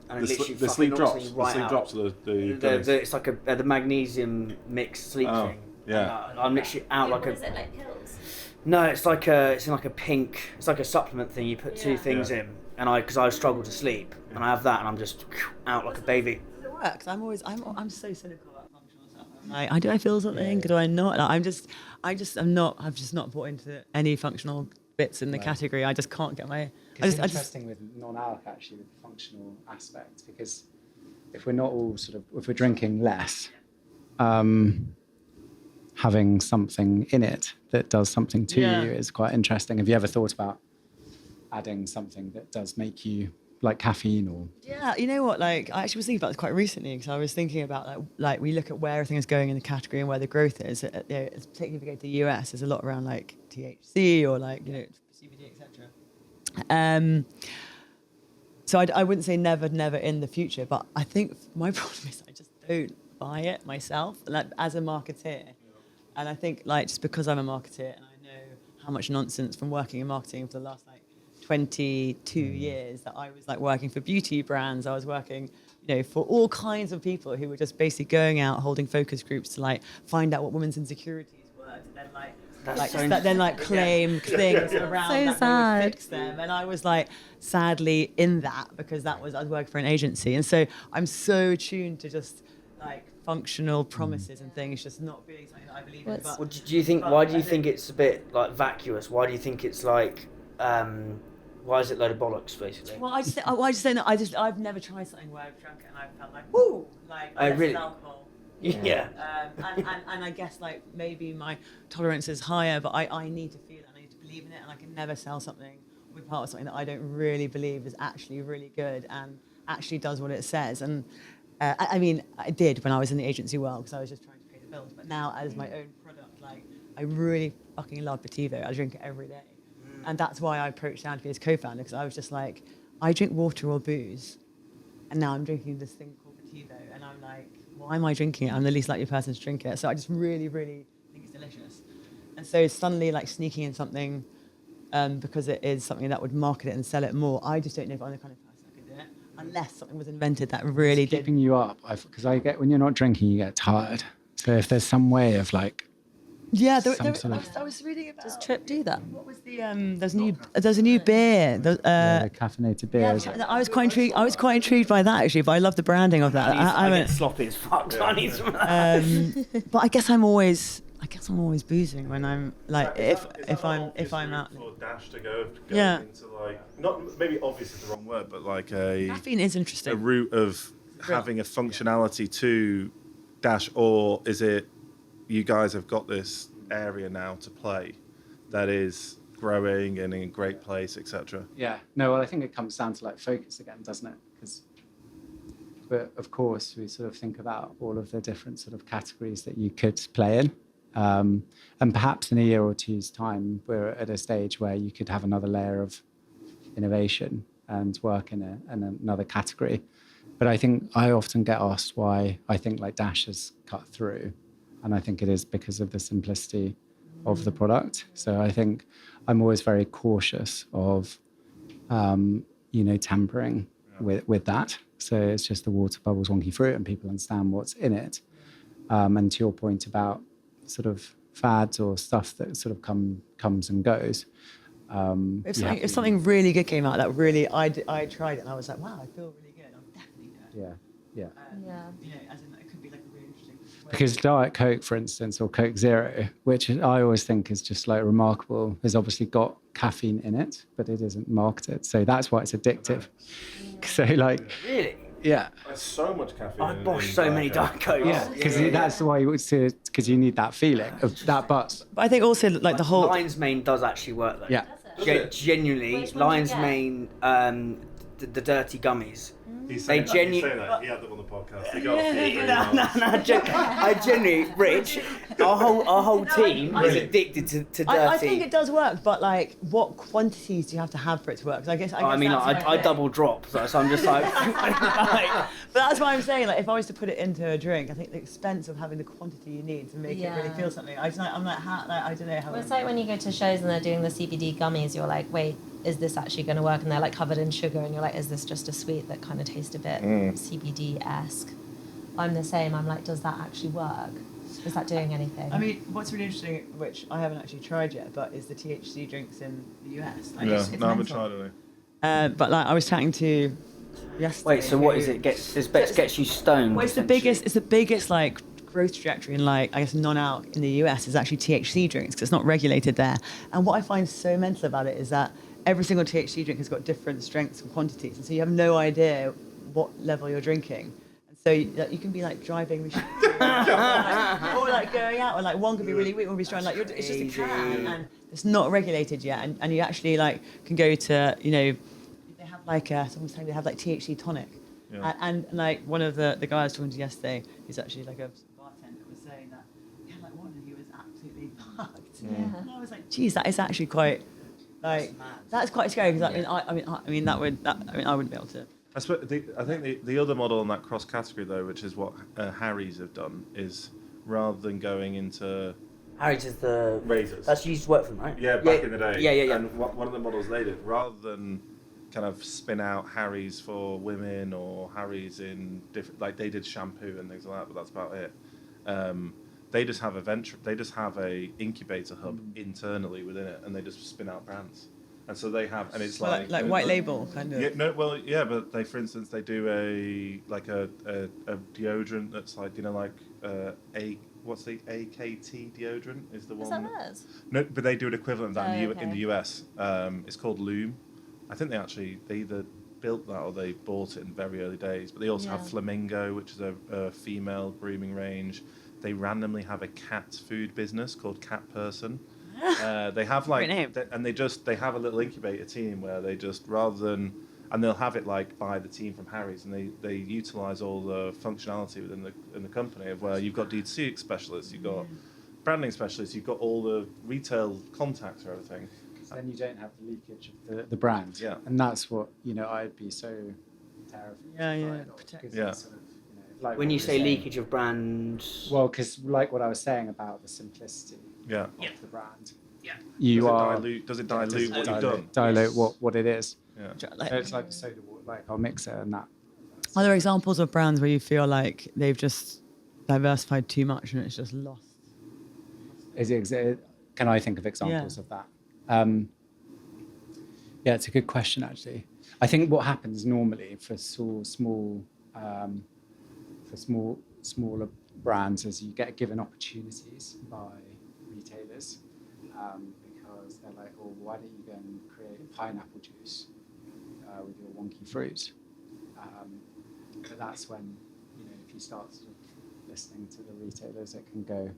And the sleep drops. Right, the sleep drops. It's like the magnesium mixed sleep thing. Yeah. I'm literally out like Is it like pills? No, it's like it's in like a pink. It's like a supplement thing. You put two things in, and because I struggle to sleep, and I have that, and I'm just out like a baby. Does it work? 'Cause I'm so cynical about functional stuff. I'm like, do I feel something? Do I not? Like, I've just not bought into any functional bits in the category. I just can't get my. It's interesting with non-alc actually, with the functional aspect, because if we're not all if we're drinking less, having something in it that does something to you is quite interesting. Have you ever thought about adding something that does make you like caffeine or? Yeah, you know what? Like, I actually was thinking about this quite recently, because I was thinking about like we look at where everything is going in the category and where the growth is. Particularly if you go to the US, there's a lot around like THC or like CBD, etc. So I wouldn't say never in the future, but I think my problem is I just don't buy it myself, like as a marketeer. And I think like just because I'm a marketeer and I know how much nonsense from working in marketing for the last like 22 years that I was like working for beauty brands. I was working, for all kinds of people who were just basically going out, holding focus groups to like find out what women's insecurities were, to then claim things around So that sad. they would fix them. And I was like, sadly in that, because I was working for an agency. And so I'm so tuned to just like functional promises and things just not being something that I believe in. Well, do you think? Why do you think it's a bit like vacuous? Why do you think it's like? Why is it a load of bollocks, basically? Well, I just say that I've never tried something where I've drunk it and I felt like woo, like less really? alcohol. Yeah. And I guess like maybe my tolerance is higher, but I need to feel it. I need to believe in it, and I can never sell something or be part of something that I don't really believe is actually really good and actually does what it says. And I mean, I did when I was in the agency world because I was just trying to pay the bills. But now as my own product, like I really fucking love Petivo. I drink it every day. And that's why I approached Andy as co-founder, because I was just like, I drink water or booze, and now I'm drinking this thing called Petivo, and I'm like, why am I drinking it? I'm the least likely person to drink it. So I just really, really think it's delicious. And so suddenly, like sneaking in something, because it is something that would market it and sell it more, I just don't know if I'm the kind of person that could do it, unless something was invented that really did. Keeping you up, because I get when you're not drinking, you get tired. So if there's some way of like. Yeah, I was reading about. Does Trip do that? What was the there's a new beer. The caffeinated beers. I was quite intrigued. I was quite intrigued by that actually, but I love the branding of that. I get sloppy as fuck. So I need some of that. But I guess I'm always boozing when I'm like if I'm out. For Dash to go into like not maybe obvious is the wrong word, but like a caffeine is interesting. A route of having a functionality to Dash, or is it? You guys have got this area now to play that is growing and in a great place, etc. Yeah. No, well, I think it comes down to like focus again, doesn't it? But of course, we sort of think about all of the different sort of categories that you could play in. And perhaps in a year or two's time, we're at a stage where you could have another layer of innovation and work in another category. But I think I often get asked why I think like Dash has cut through. And I think it is because of the simplicity of the product. So I think I'm always very cautious of, tampering with that. So it's just the water bubbles wonky fruit and people understand what's in it. And to your point about sort of fads or stuff that sort of comes and goes. If something really good came out that really, I tried it and I was like, wow, I feel really good. I'm definitely good. Yeah. As in it could be like a really interesting. Because Diet Coke, for instance, or Coke Zero, which I always think is just like remarkable, has obviously got caffeine in it, but it isn't marketed. So that's why it's addictive. So like, really? Yeah. There's so much caffeine. I've bought so many Diet Cokes. Yeah, because that's why you would see it, because you need that feeling of that buzz. But I think also like the whole Lion's Mane does actually work though. Yeah. Genuinely, Which one do you Lion's get? Mane, the dirty gummies. He's They saying genuinely. that. He had them on the podcast. They got a few I genuinely, Rich, our whole team is addicted to dirty. I think it does work, but like, what quantities do you have to have for it to work? 'Cause I guess I mean, that's my I thing. double drop, so I'm just like. But that's why I'm saying, like, if I was to put it into a drink, I think the expense of having the quantity you need to make it really Yeah. feel something. I'm like, how? Like, I don't know how. Well, it's like when you go to shows and they're doing the CBD gummies, you're like, wait, is this actually going to work? And they're like covered in sugar, and you're like, is this just a sweet that kind of tastes a bit CBD-esque? I'm the same. I'm like, does that actually work? Is that doing anything? I mean, what's really interesting, which I haven't actually tried yet, but is the THC drinks in the US. Like, Yeah, it's no, I haven't mental. tried any. But like, I was chatting to yesterday. Wait, so what is it? Gets you stoned? Well, it's the biggest like growth trajectory in like I guess non-alc in the US is actually THC drinks because it's not regulated there. And what I find so mental about it is that every single THC drink has got different strengths and quantities, and so you have no idea what level you're drinking. And so you can be like driving, or like going out, and like one could be really weak, one could be strong. Like it's just a can, and it's not regulated yet. And you actually like can go to they have like someone's saying they have like THC tonic. Yeah. And like one of the guys I was talking to yesterday, who's actually like a bartender, was saying that he had like one and he was absolutely fucked. Yeah. And I was like, geez, that is actually quite like that's quite scary because I wouldn't be able to. I think the other model on that cross category though, which is what Harry's have done, is rather than going into Harry's is the razors. That's you used to work for them, right? Yeah, back in the day. Yeah. And one of the models they did, rather than kind of spin out Harry's for women or Harry's in different, like they did shampoo and things like that, but that's about it. They just have a incubator hub internally within it, and they just spin out brands. And so they have, and it's like white label kind of. Yeah, but they, for instance, they do a deodorant that's like, what's the AKT deodorant is the one. Is that theirs? No, but they do an equivalent of that in the okay. US. It's called Loom. I think they either built that or they bought it in very early days. But they also have Flamingo, which is a female grooming range. They randomly have a cat food business called Cat Person. They have like, they have a little incubator team where they just, and they'll have it like by the team from Harry's, and they utilize all the functionality within the company of where you've got D2C specialists, you've got branding specialists, you've got all the retail contacts or everything. Then you don't have the leakage of the brand. Yeah. And that's what, I'd be so terrified of. Protect. Yeah. Sort of, like When you say saying, leakage of brand... Well, because like what I was saying about the simplicity of the brand. Yeah. Does it dilute what you've done? Dilute what it is. Yeah. It's like soda water, like our mixer and that. Are there examples of brands where you feel like they've just diversified too much and it's just lost? Can I think of examples of that? It's a good question, actually. I think what happens normally for smaller brands is you get given opportunities by retailers because they're like, oh, why don't you go and create a pineapple juice with your wonky fruit? But that's when, if you start sort of listening to the retailers, it can go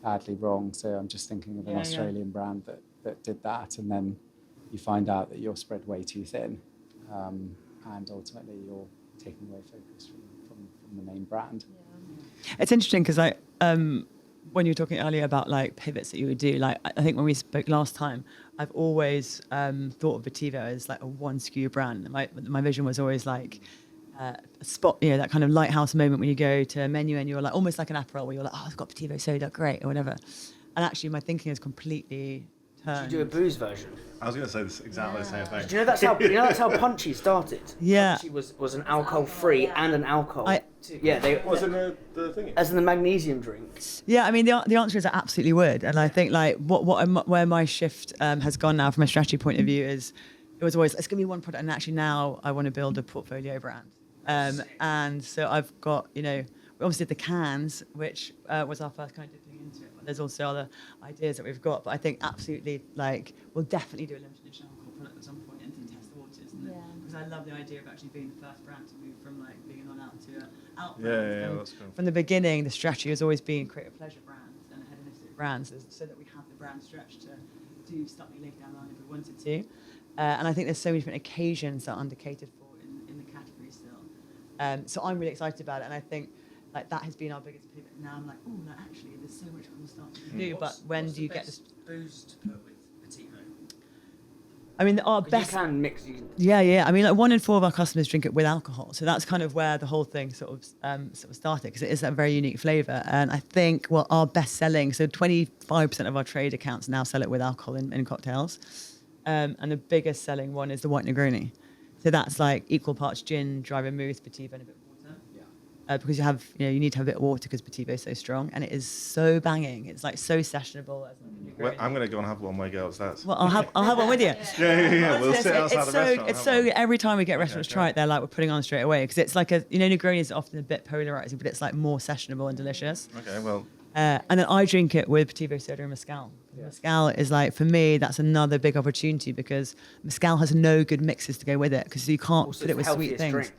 badly wrong. So I'm just thinking of an Australian brand that did that, and then you find out that you're spread way too thin, and ultimately you're taking away focus from the main brand. It's interesting because when you were talking earlier about like pivots that you would do, like I think when we spoke last time, I've always thought of Vetivo as like a one SKU brand. My vision was always like a spot, that kind of lighthouse moment when you go to a menu and you're like almost like an Aperol where you're like, oh, I've got Vetivo soda, great, or whatever. And actually my thinking has completely turned. Did you do a booze version? I was going to say exactly the same thing. Do you know that's how Punchy started? Yeah. Punchy was an alcohol-free and an alcohol. They wasn't the thing. As in the magnesium drink. Yeah, I mean the answer is I absolutely would, and I think like where my shift has gone now from a strategy point of view is it was always it's gonna be one product, and actually now I want to build a portfolio brand, and so I've got we obviously did the cans, which was our first kind of dipping into it. But there's also other ideas that we've got, but I think absolutely like we'll definitely do a limited edition alcohol product at some point and test the waters, because I love the idea of actually being the first brand to move from like being an on-out to out brand. Yeah, that's cool. From the beginning, the strategy has always been create a pleasure brands and a hedonistic brands, so that we have the brand stretch to do something later down the line if we wanted to. And I think there's so many different occasions that are undercatered for in the category still. So I'm really excited about it, and I think like that has been our biggest pivot. Now I'm like, oh, no, actually, there's so much cool stuff to do. But when do you get this booze to put with Vetivo? I mean, our best. You can mix. Yeah. I mean, like 1 in 4 of our customers drink it with alcohol, so that's kind of where the whole thing sort of started, because it is that very unique flavour. And I think, our best selling, so 25% of our trade accounts now sell it with alcohol in cocktails, and the biggest selling one is the white Negroni. So that's like equal parts gin, dry vermouth, Vetivo, and a bit of water. Because you need to have a bit of water because Vetivo is so strong, and it is so banging. It's like so sessionable. As like I'm going to go and have one my girls. Well, I'll have one with you. Yeah. We'll sit outside the restaurant. It's so every time we get restaurants try it, they're like, we're putting on straight away, because it's like Negroni is often a bit polarizing, but it's like more sessionable and delicious. Okay, well. And then I drink it with Vetivo soda and mezcal. Mezcal is like, for me, that's another big opportunity, because mezcal has no good mixes to go with it, because you can't Also, put it with sweet things. drink.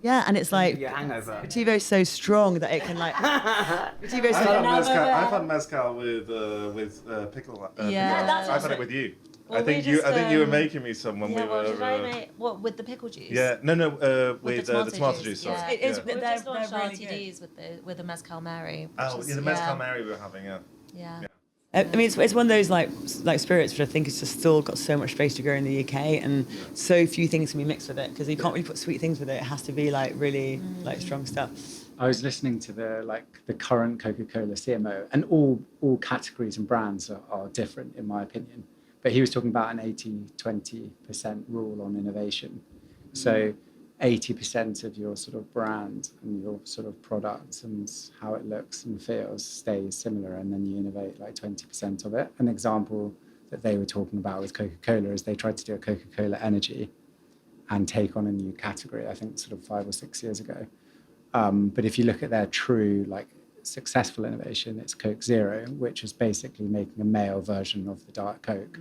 Yeah, and it's like Your hangover. Vetivo is so strong that it can like. Vetivo's I've had mezcal with pickle. Yeah, I've had it with you. Well, I think you were making me some when we were. What did I make? What, with the pickle juice? Yeah, no, with the tomato juice. Sorry. Yeah. It is, We've they're just launched really good. RTDs with the Mezcal Mary. The mezcal Mary we were having. Yeah. I mean, it's one of those like spirits which I think has just still got so much space to grow in the UK, and so few things can be mixed with it, because you can't really put sweet things with it. It has to be like really like strong stuff. I was listening to the current Coca-Cola CMO, and all categories and brands are different in my opinion. But he was talking about an 80-20% rule on innovation. So 80% of your sort of brand and your sort of product and how it looks and feels stays similar, and then you innovate like 20% of it. An example that they were talking about with Coca-Cola is they tried to do a Coca-Cola Energy and take on a new category, I think sort of 5 or 6 years ago. But if you look at their true like successful innovation, it's Coke Zero, which is basically making a male version of the Diet Coke,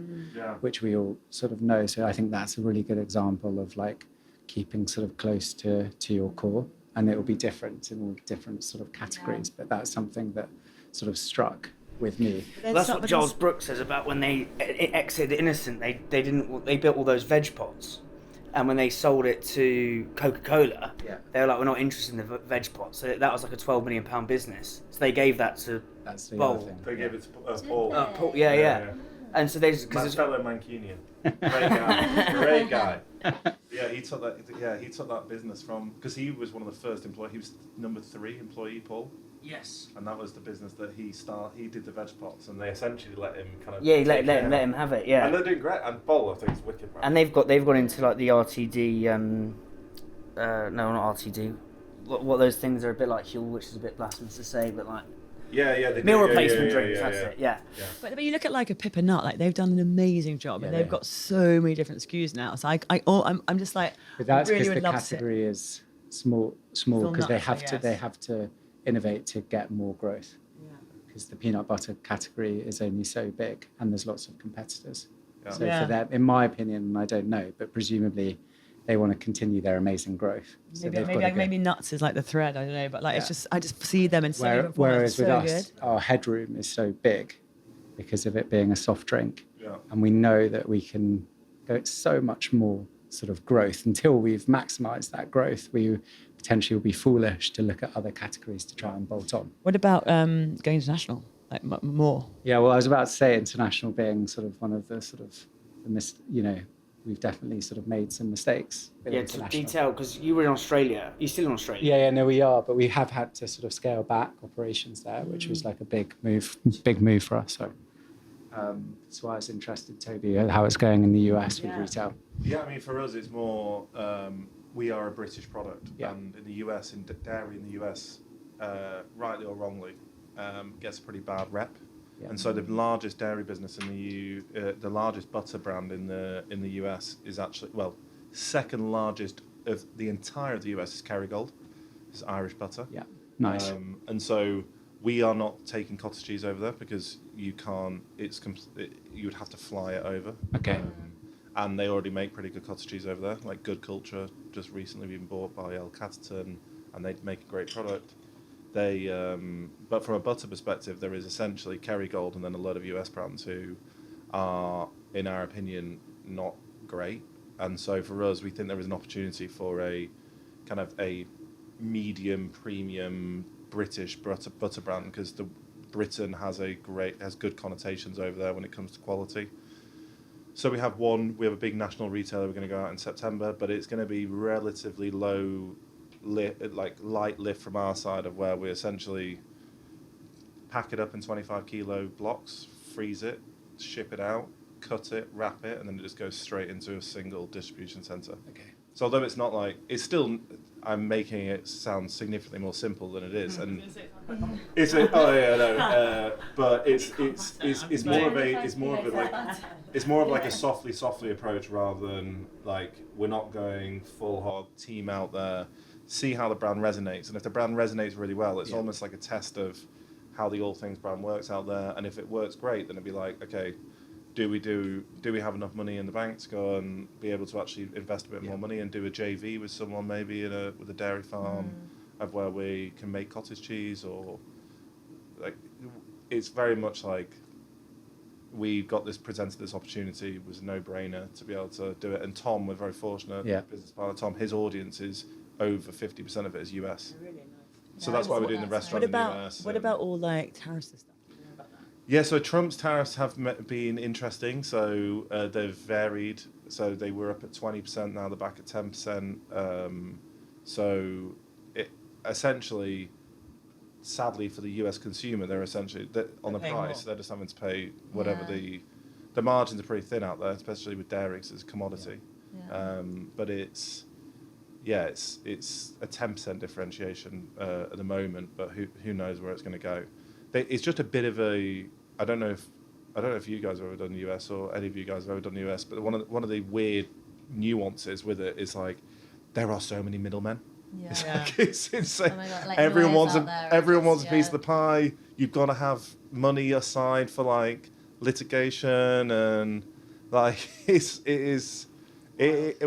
which we all sort of know. So I think that's a really good example of like keeping sort of close to your core, and it will be different in all different sort of categories. But that's something that sort of struck with me. Well, that's what Giles Brooks says about when they exited Innocent. They built all those veg pots. And when they sold it to Coca-Cola, they were like, we're not interested in the veg pot. So that was like a £12 million business. So they gave that to Bowl. They gave it to Paul. Paul, yeah. And so they... My fellow Mancunian. Great guy. Yeah, he took that business from... Because he was one of the first employees. He was number 3 employee, Paul. Yes. And that was the business that he did the veg pots, and they essentially let him kind of... Yeah, let him have it, yeah. And they're doing great. And Bowl, I think, is wicked, right? And they've gone into like the RTD, no, not RTD. What those things are a bit like Huel, which is a bit blasphemous to say, but like... Yeah. Meal replacement drinks, that's it, yeah. But you look at like a Pippa Nut, like they've done an amazing job, and they've got so many different SKUs now. So I'm just like... But that's really because the love category is small because they have to innovate to get more growth, because the peanut butter category is only so big and there's lots of competitors. So for them, in my opinion, and I don't know, but presumably they want to continue their amazing growth. So maybe nuts is like the thread, I don't know, but like it's just I just see them in so many different formats. Whereas with us, good. our headroom is so big because of it being a soft drink, and we know that we can go so much more sort of growth. Until we've maximised that growth, we potentially will be foolish to look at other categories to try and bolt on. What about going international, like more? Yeah, well, I was about to say international being sort of one of the sort of we've definitely sort of made some mistakes. Yeah, to detail, because you were in Australia. You're still in Australia? Yeah, no, we are, but we have had to sort of scale back operations there, which was like a big move for us. So that's why I was interested, Toby, how it's going in the US with retail. Yeah, I mean, for us, it's more, we are a British product. And in the US, in dairy in the US, rightly or wrongly, gets a pretty bad rep. And so the largest dairy business in the largest butter brand in the US is actually, second largest of the entire of the US is Kerrygold. It's Irish butter. Yeah, nice. And so we are not taking cottage cheese over there because you can't. You would have to fly it over. Okay. And they already make pretty good cottage cheese over there, like Good Culture, just recently been bought by El Catterton, and they make a great product. But from a butter perspective, there is essentially Kerrygold and then a lot of US brands who are, in our opinion, not great. And so for us, we think there is an opportunity for a kind of a medium premium British butter brand, because Britain has good connotations over there when it comes to quality. So we have a big national retailer we're going to go out in September, but it's going to be relatively light lift from our side, of where we essentially pack it up in 25 kilo blocks, freeze it, ship it out, cut it, wrap it, and then it just goes straight into a single distribution center. Okay. So although it's not like, it's still, I'm making it sound significantly more simple than it is, and but it's more of like a softly approach, rather than like, we're not going full hog team out there. See how the brand resonates, and if the brand resonates really well, it's almost like a test of how the All Things brand works out there. And if it works great, then it'd be like, okay, do we have enough money in the bank to go and be able to actually invest a bit more money and do a JV with someone, maybe with a dairy farm, of where we can make cottage cheese, or like, it's very much like we got presented this opportunity. It was a no-brainer to be able to do it. And Tom, we're very fortunate, business partner Tom, his audience is over 50% of it is US. Really nice. So that's why we're doing the restaurant in the US. What about all like tariffs and stuff? Yeah, so Trump's tariffs have been interesting. So they've varied. So they were up at 20%, now they're back at 10%. So essentially, sadly for the US consumer, they're essentially on the price. They're just having to pay whatever the margins are pretty thin out there, especially with dairy because it's a commodity. Yeah. But it's a 10% differentiation at the moment, but who knows where it's going to go. It's just a bit of a I don't know if you guys have ever done the US or any of you guys have ever done the US, but one of the weird nuances with it is like there are so many middlemen. Yeah. It's insane. Oh my God, like everyone wants everyone wants a piece of the pie. You've got to have money aside for like litigation and like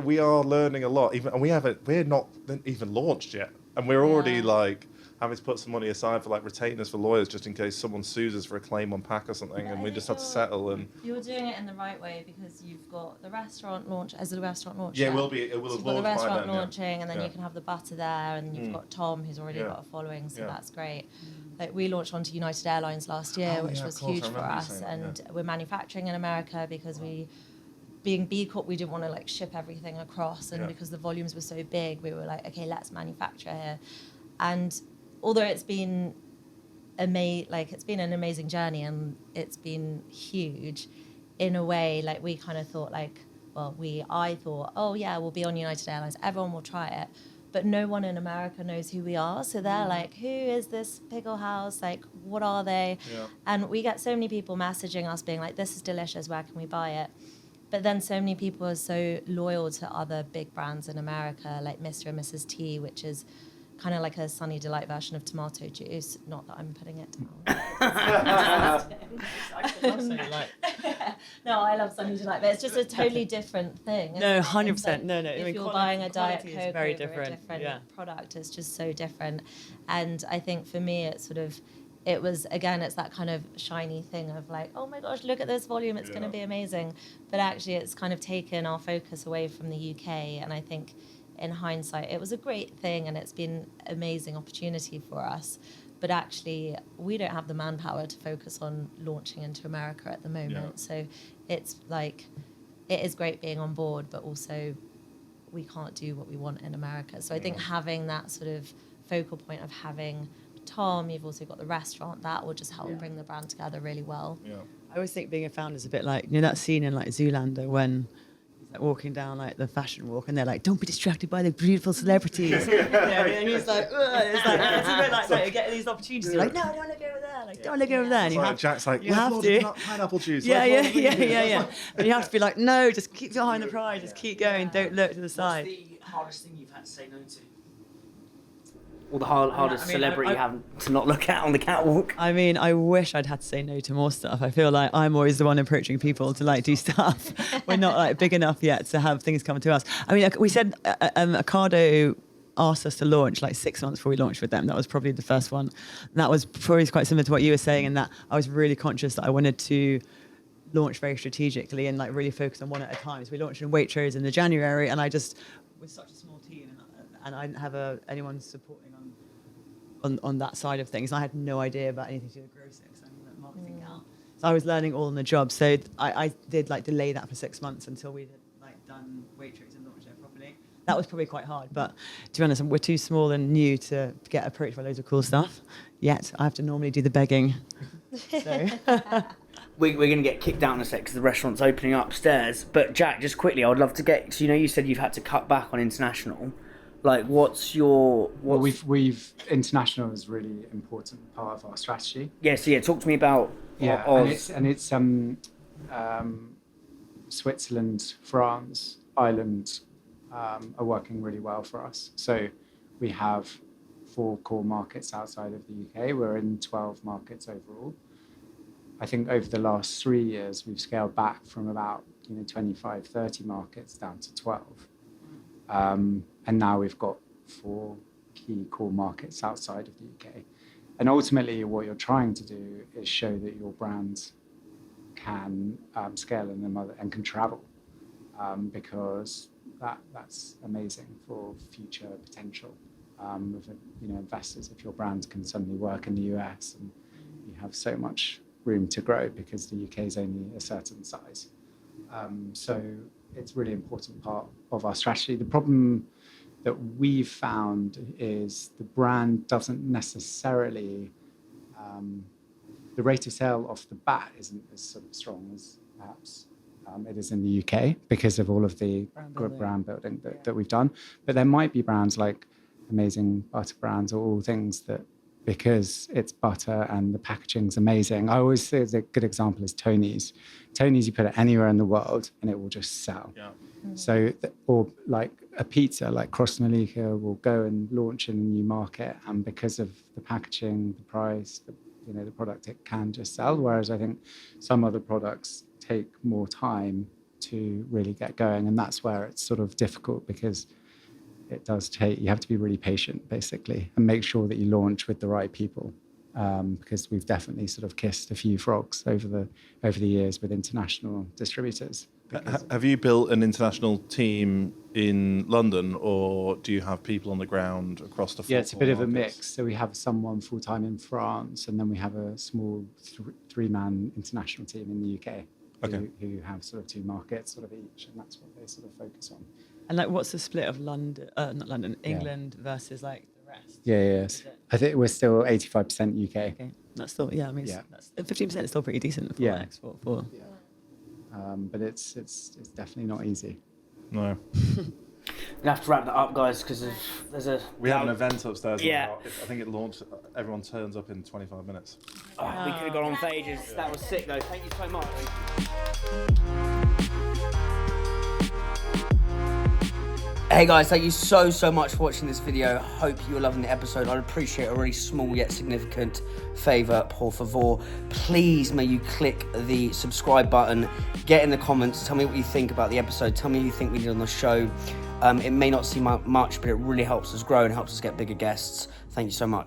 we are learning a lot. Even and we're not even launched yet, and we're already like having to put some money aside for like retainers for lawyers just in case someone sues us for a claim on pack or something, and we just have to settle. And you're doing it in the right way because you've got the restaurant launch as a restaurant launch. Yeah, it will have you've got the restaurant launching, and then you can have the butter there, and you've got Tom who's already got a following, so that's great. Like we launched onto United Airlines last year, which was huge for us, and we're manufacturing in America because being B Corp, we didn't want to like ship everything across, and because the volumes were so big, we were like, okay, let's manufacture here. And although it's been it's been an amazing journey and it's been huge, in a way, like we kind of thought like, I thought, oh yeah, we'll be on United Airlines, everyone will try it. But no one in America knows who we are. So they're like, who is this pickle house? Like, what are they? Yeah. And we get so many people messaging us being like, this is delicious, where can we buy it? But then so many people are so loyal to other big brands in America, like Mr. and Mrs. T, which is kind of like a Sunny Delight version of tomato juice. Not that I'm putting it down. No, I love Sunny Delight, but it's just a totally different thing. No, 100%. No. If you're buying a Diet Coke over a different product, it's just so different. And I think for me, it's it was, again, it's that kind of shiny thing of like, oh my gosh, look at this volume, it's going to be amazing. But actually, it's kind of taken our focus away from the UK. And I think in hindsight, it was a great thing and it's been an amazing opportunity for us. But actually, we don't have the manpower to focus on launching into America at the moment. Yeah. So it's like, it is great being on board, but also we can't do what we want in America. So I think having that sort of focal point of having Tom, you've also got the restaurant, that will just help bring the brand together really well. Yeah. I always think being a founder is a bit like, that scene in like Zoolander when he's like walking down like the fashion walk and they're like, don't be distracted by the beautiful celebrities. And he's like, ugh. It's a bit like you're getting these opportunities. You're like, no, don't look over there. Like, don't look over there. And Jack's like, you have to. Pineapple juice. Yeah. And you have to be like, no, just keep behind the prize. Just keep going. Don't look to the side. What's the hardest thing you've had to say no to? Or the hardest celebrity you have to not look at on the catwalk? I mean, I wish I'd had to say no to more stuff. I feel like I'm always the one approaching people to like do stuff. We're not like big enough yet to have things come to us. I mean, we said Ocado asked us to launch like 6 months before we launched with them. That was probably the first one. And that was probably quite similar to what you were saying, in that I was really conscious that I wanted to launch very strategically and like really focus on one at a time. So we launched in Waitrose in the January, and I just was such a small team and I didn't have anyone supporting on that side of things. I had no idea about anything to do with grossing, so I'm a marketing gal. So I was learning all on the job. So I did like delay that for 6 months until we had like done Waitrose and launched it properly. That was probably quite hard, but to be honest, we're too small and new to get approached by loads of cool stuff. Yet I have to normally do the begging. So. We're going to get kicked out in a sec because the restaurant's opening upstairs. But Jack, just quickly, I would love to get. So you said you've had to cut back on international. Like, what's your? Well, we've international is a really important part of our strategy. Yeah. So talk to me about. It's Switzerland, France, Ireland are working really well for us. So we have 4 core markets outside of the UK. We're in 12 markets overall. I think over the last 3 years, we've scaled back from about 25, 30 markets down to 12. And now we've got 4 key core markets outside of the UK. And ultimately, what you're trying to do is show that your brand can scale in them and can travel, because that's amazing for future potential of investors. If your brand can suddenly work in the US, and you have so much room to grow because the UK is only a certain size. So it's a really important part of our strategy. The problem that we've found is the brand doesn't necessarily, the rate of sale off the bat isn't as sort of strong as perhaps it is in the UK because of all of the brand building that we've done. But there might be brands like amazing butter brands or all things that, because it's butter and the packaging's amazing. I always say a good example is Tony's. Tony's, you put it anywhere in the world and it will just sell. Yeah. So, or like a pizza, like Krosnolika will go and launch in a new market, and because of the packaging, the price, the product, it can just sell. Whereas I think some other products take more time to really get going, and that's where it's sort of difficult because it does take, you have to be really patient basically and make sure that you launch with the right people, because we've definitely sort of kissed a few frogs over the years with international distributors. Have you built an international team in London, or do you have people on the ground across the it's a bit of a mix. So we have someone full-time in France, and then we have a small three-man international team in the UK who have sort of 2 markets sort of each, and that's what they sort of focus on. And like, what's the split of England versus like the rest? Yes. I think we're still 85% UK. Okay. That's still, that's 15% is still pretty decent for export. But it's definitely not easy. No. We have to wrap that up, guys, because we have an event upstairs. Yeah. I think it launched. Everyone turns up in 25 minutes. We could have gone on for ages. That was sick, though. Thank you so much. Hey guys, thank you so much for watching this video. Hope you were loving the episode. I'd appreciate a really small yet significant favor, por favor. Please may you click the subscribe button, get in the comments, tell me what you think about the episode, tell me what you think we did on the show. It may not seem much, but it really helps us grow and helps us get bigger guests. Thank you so much.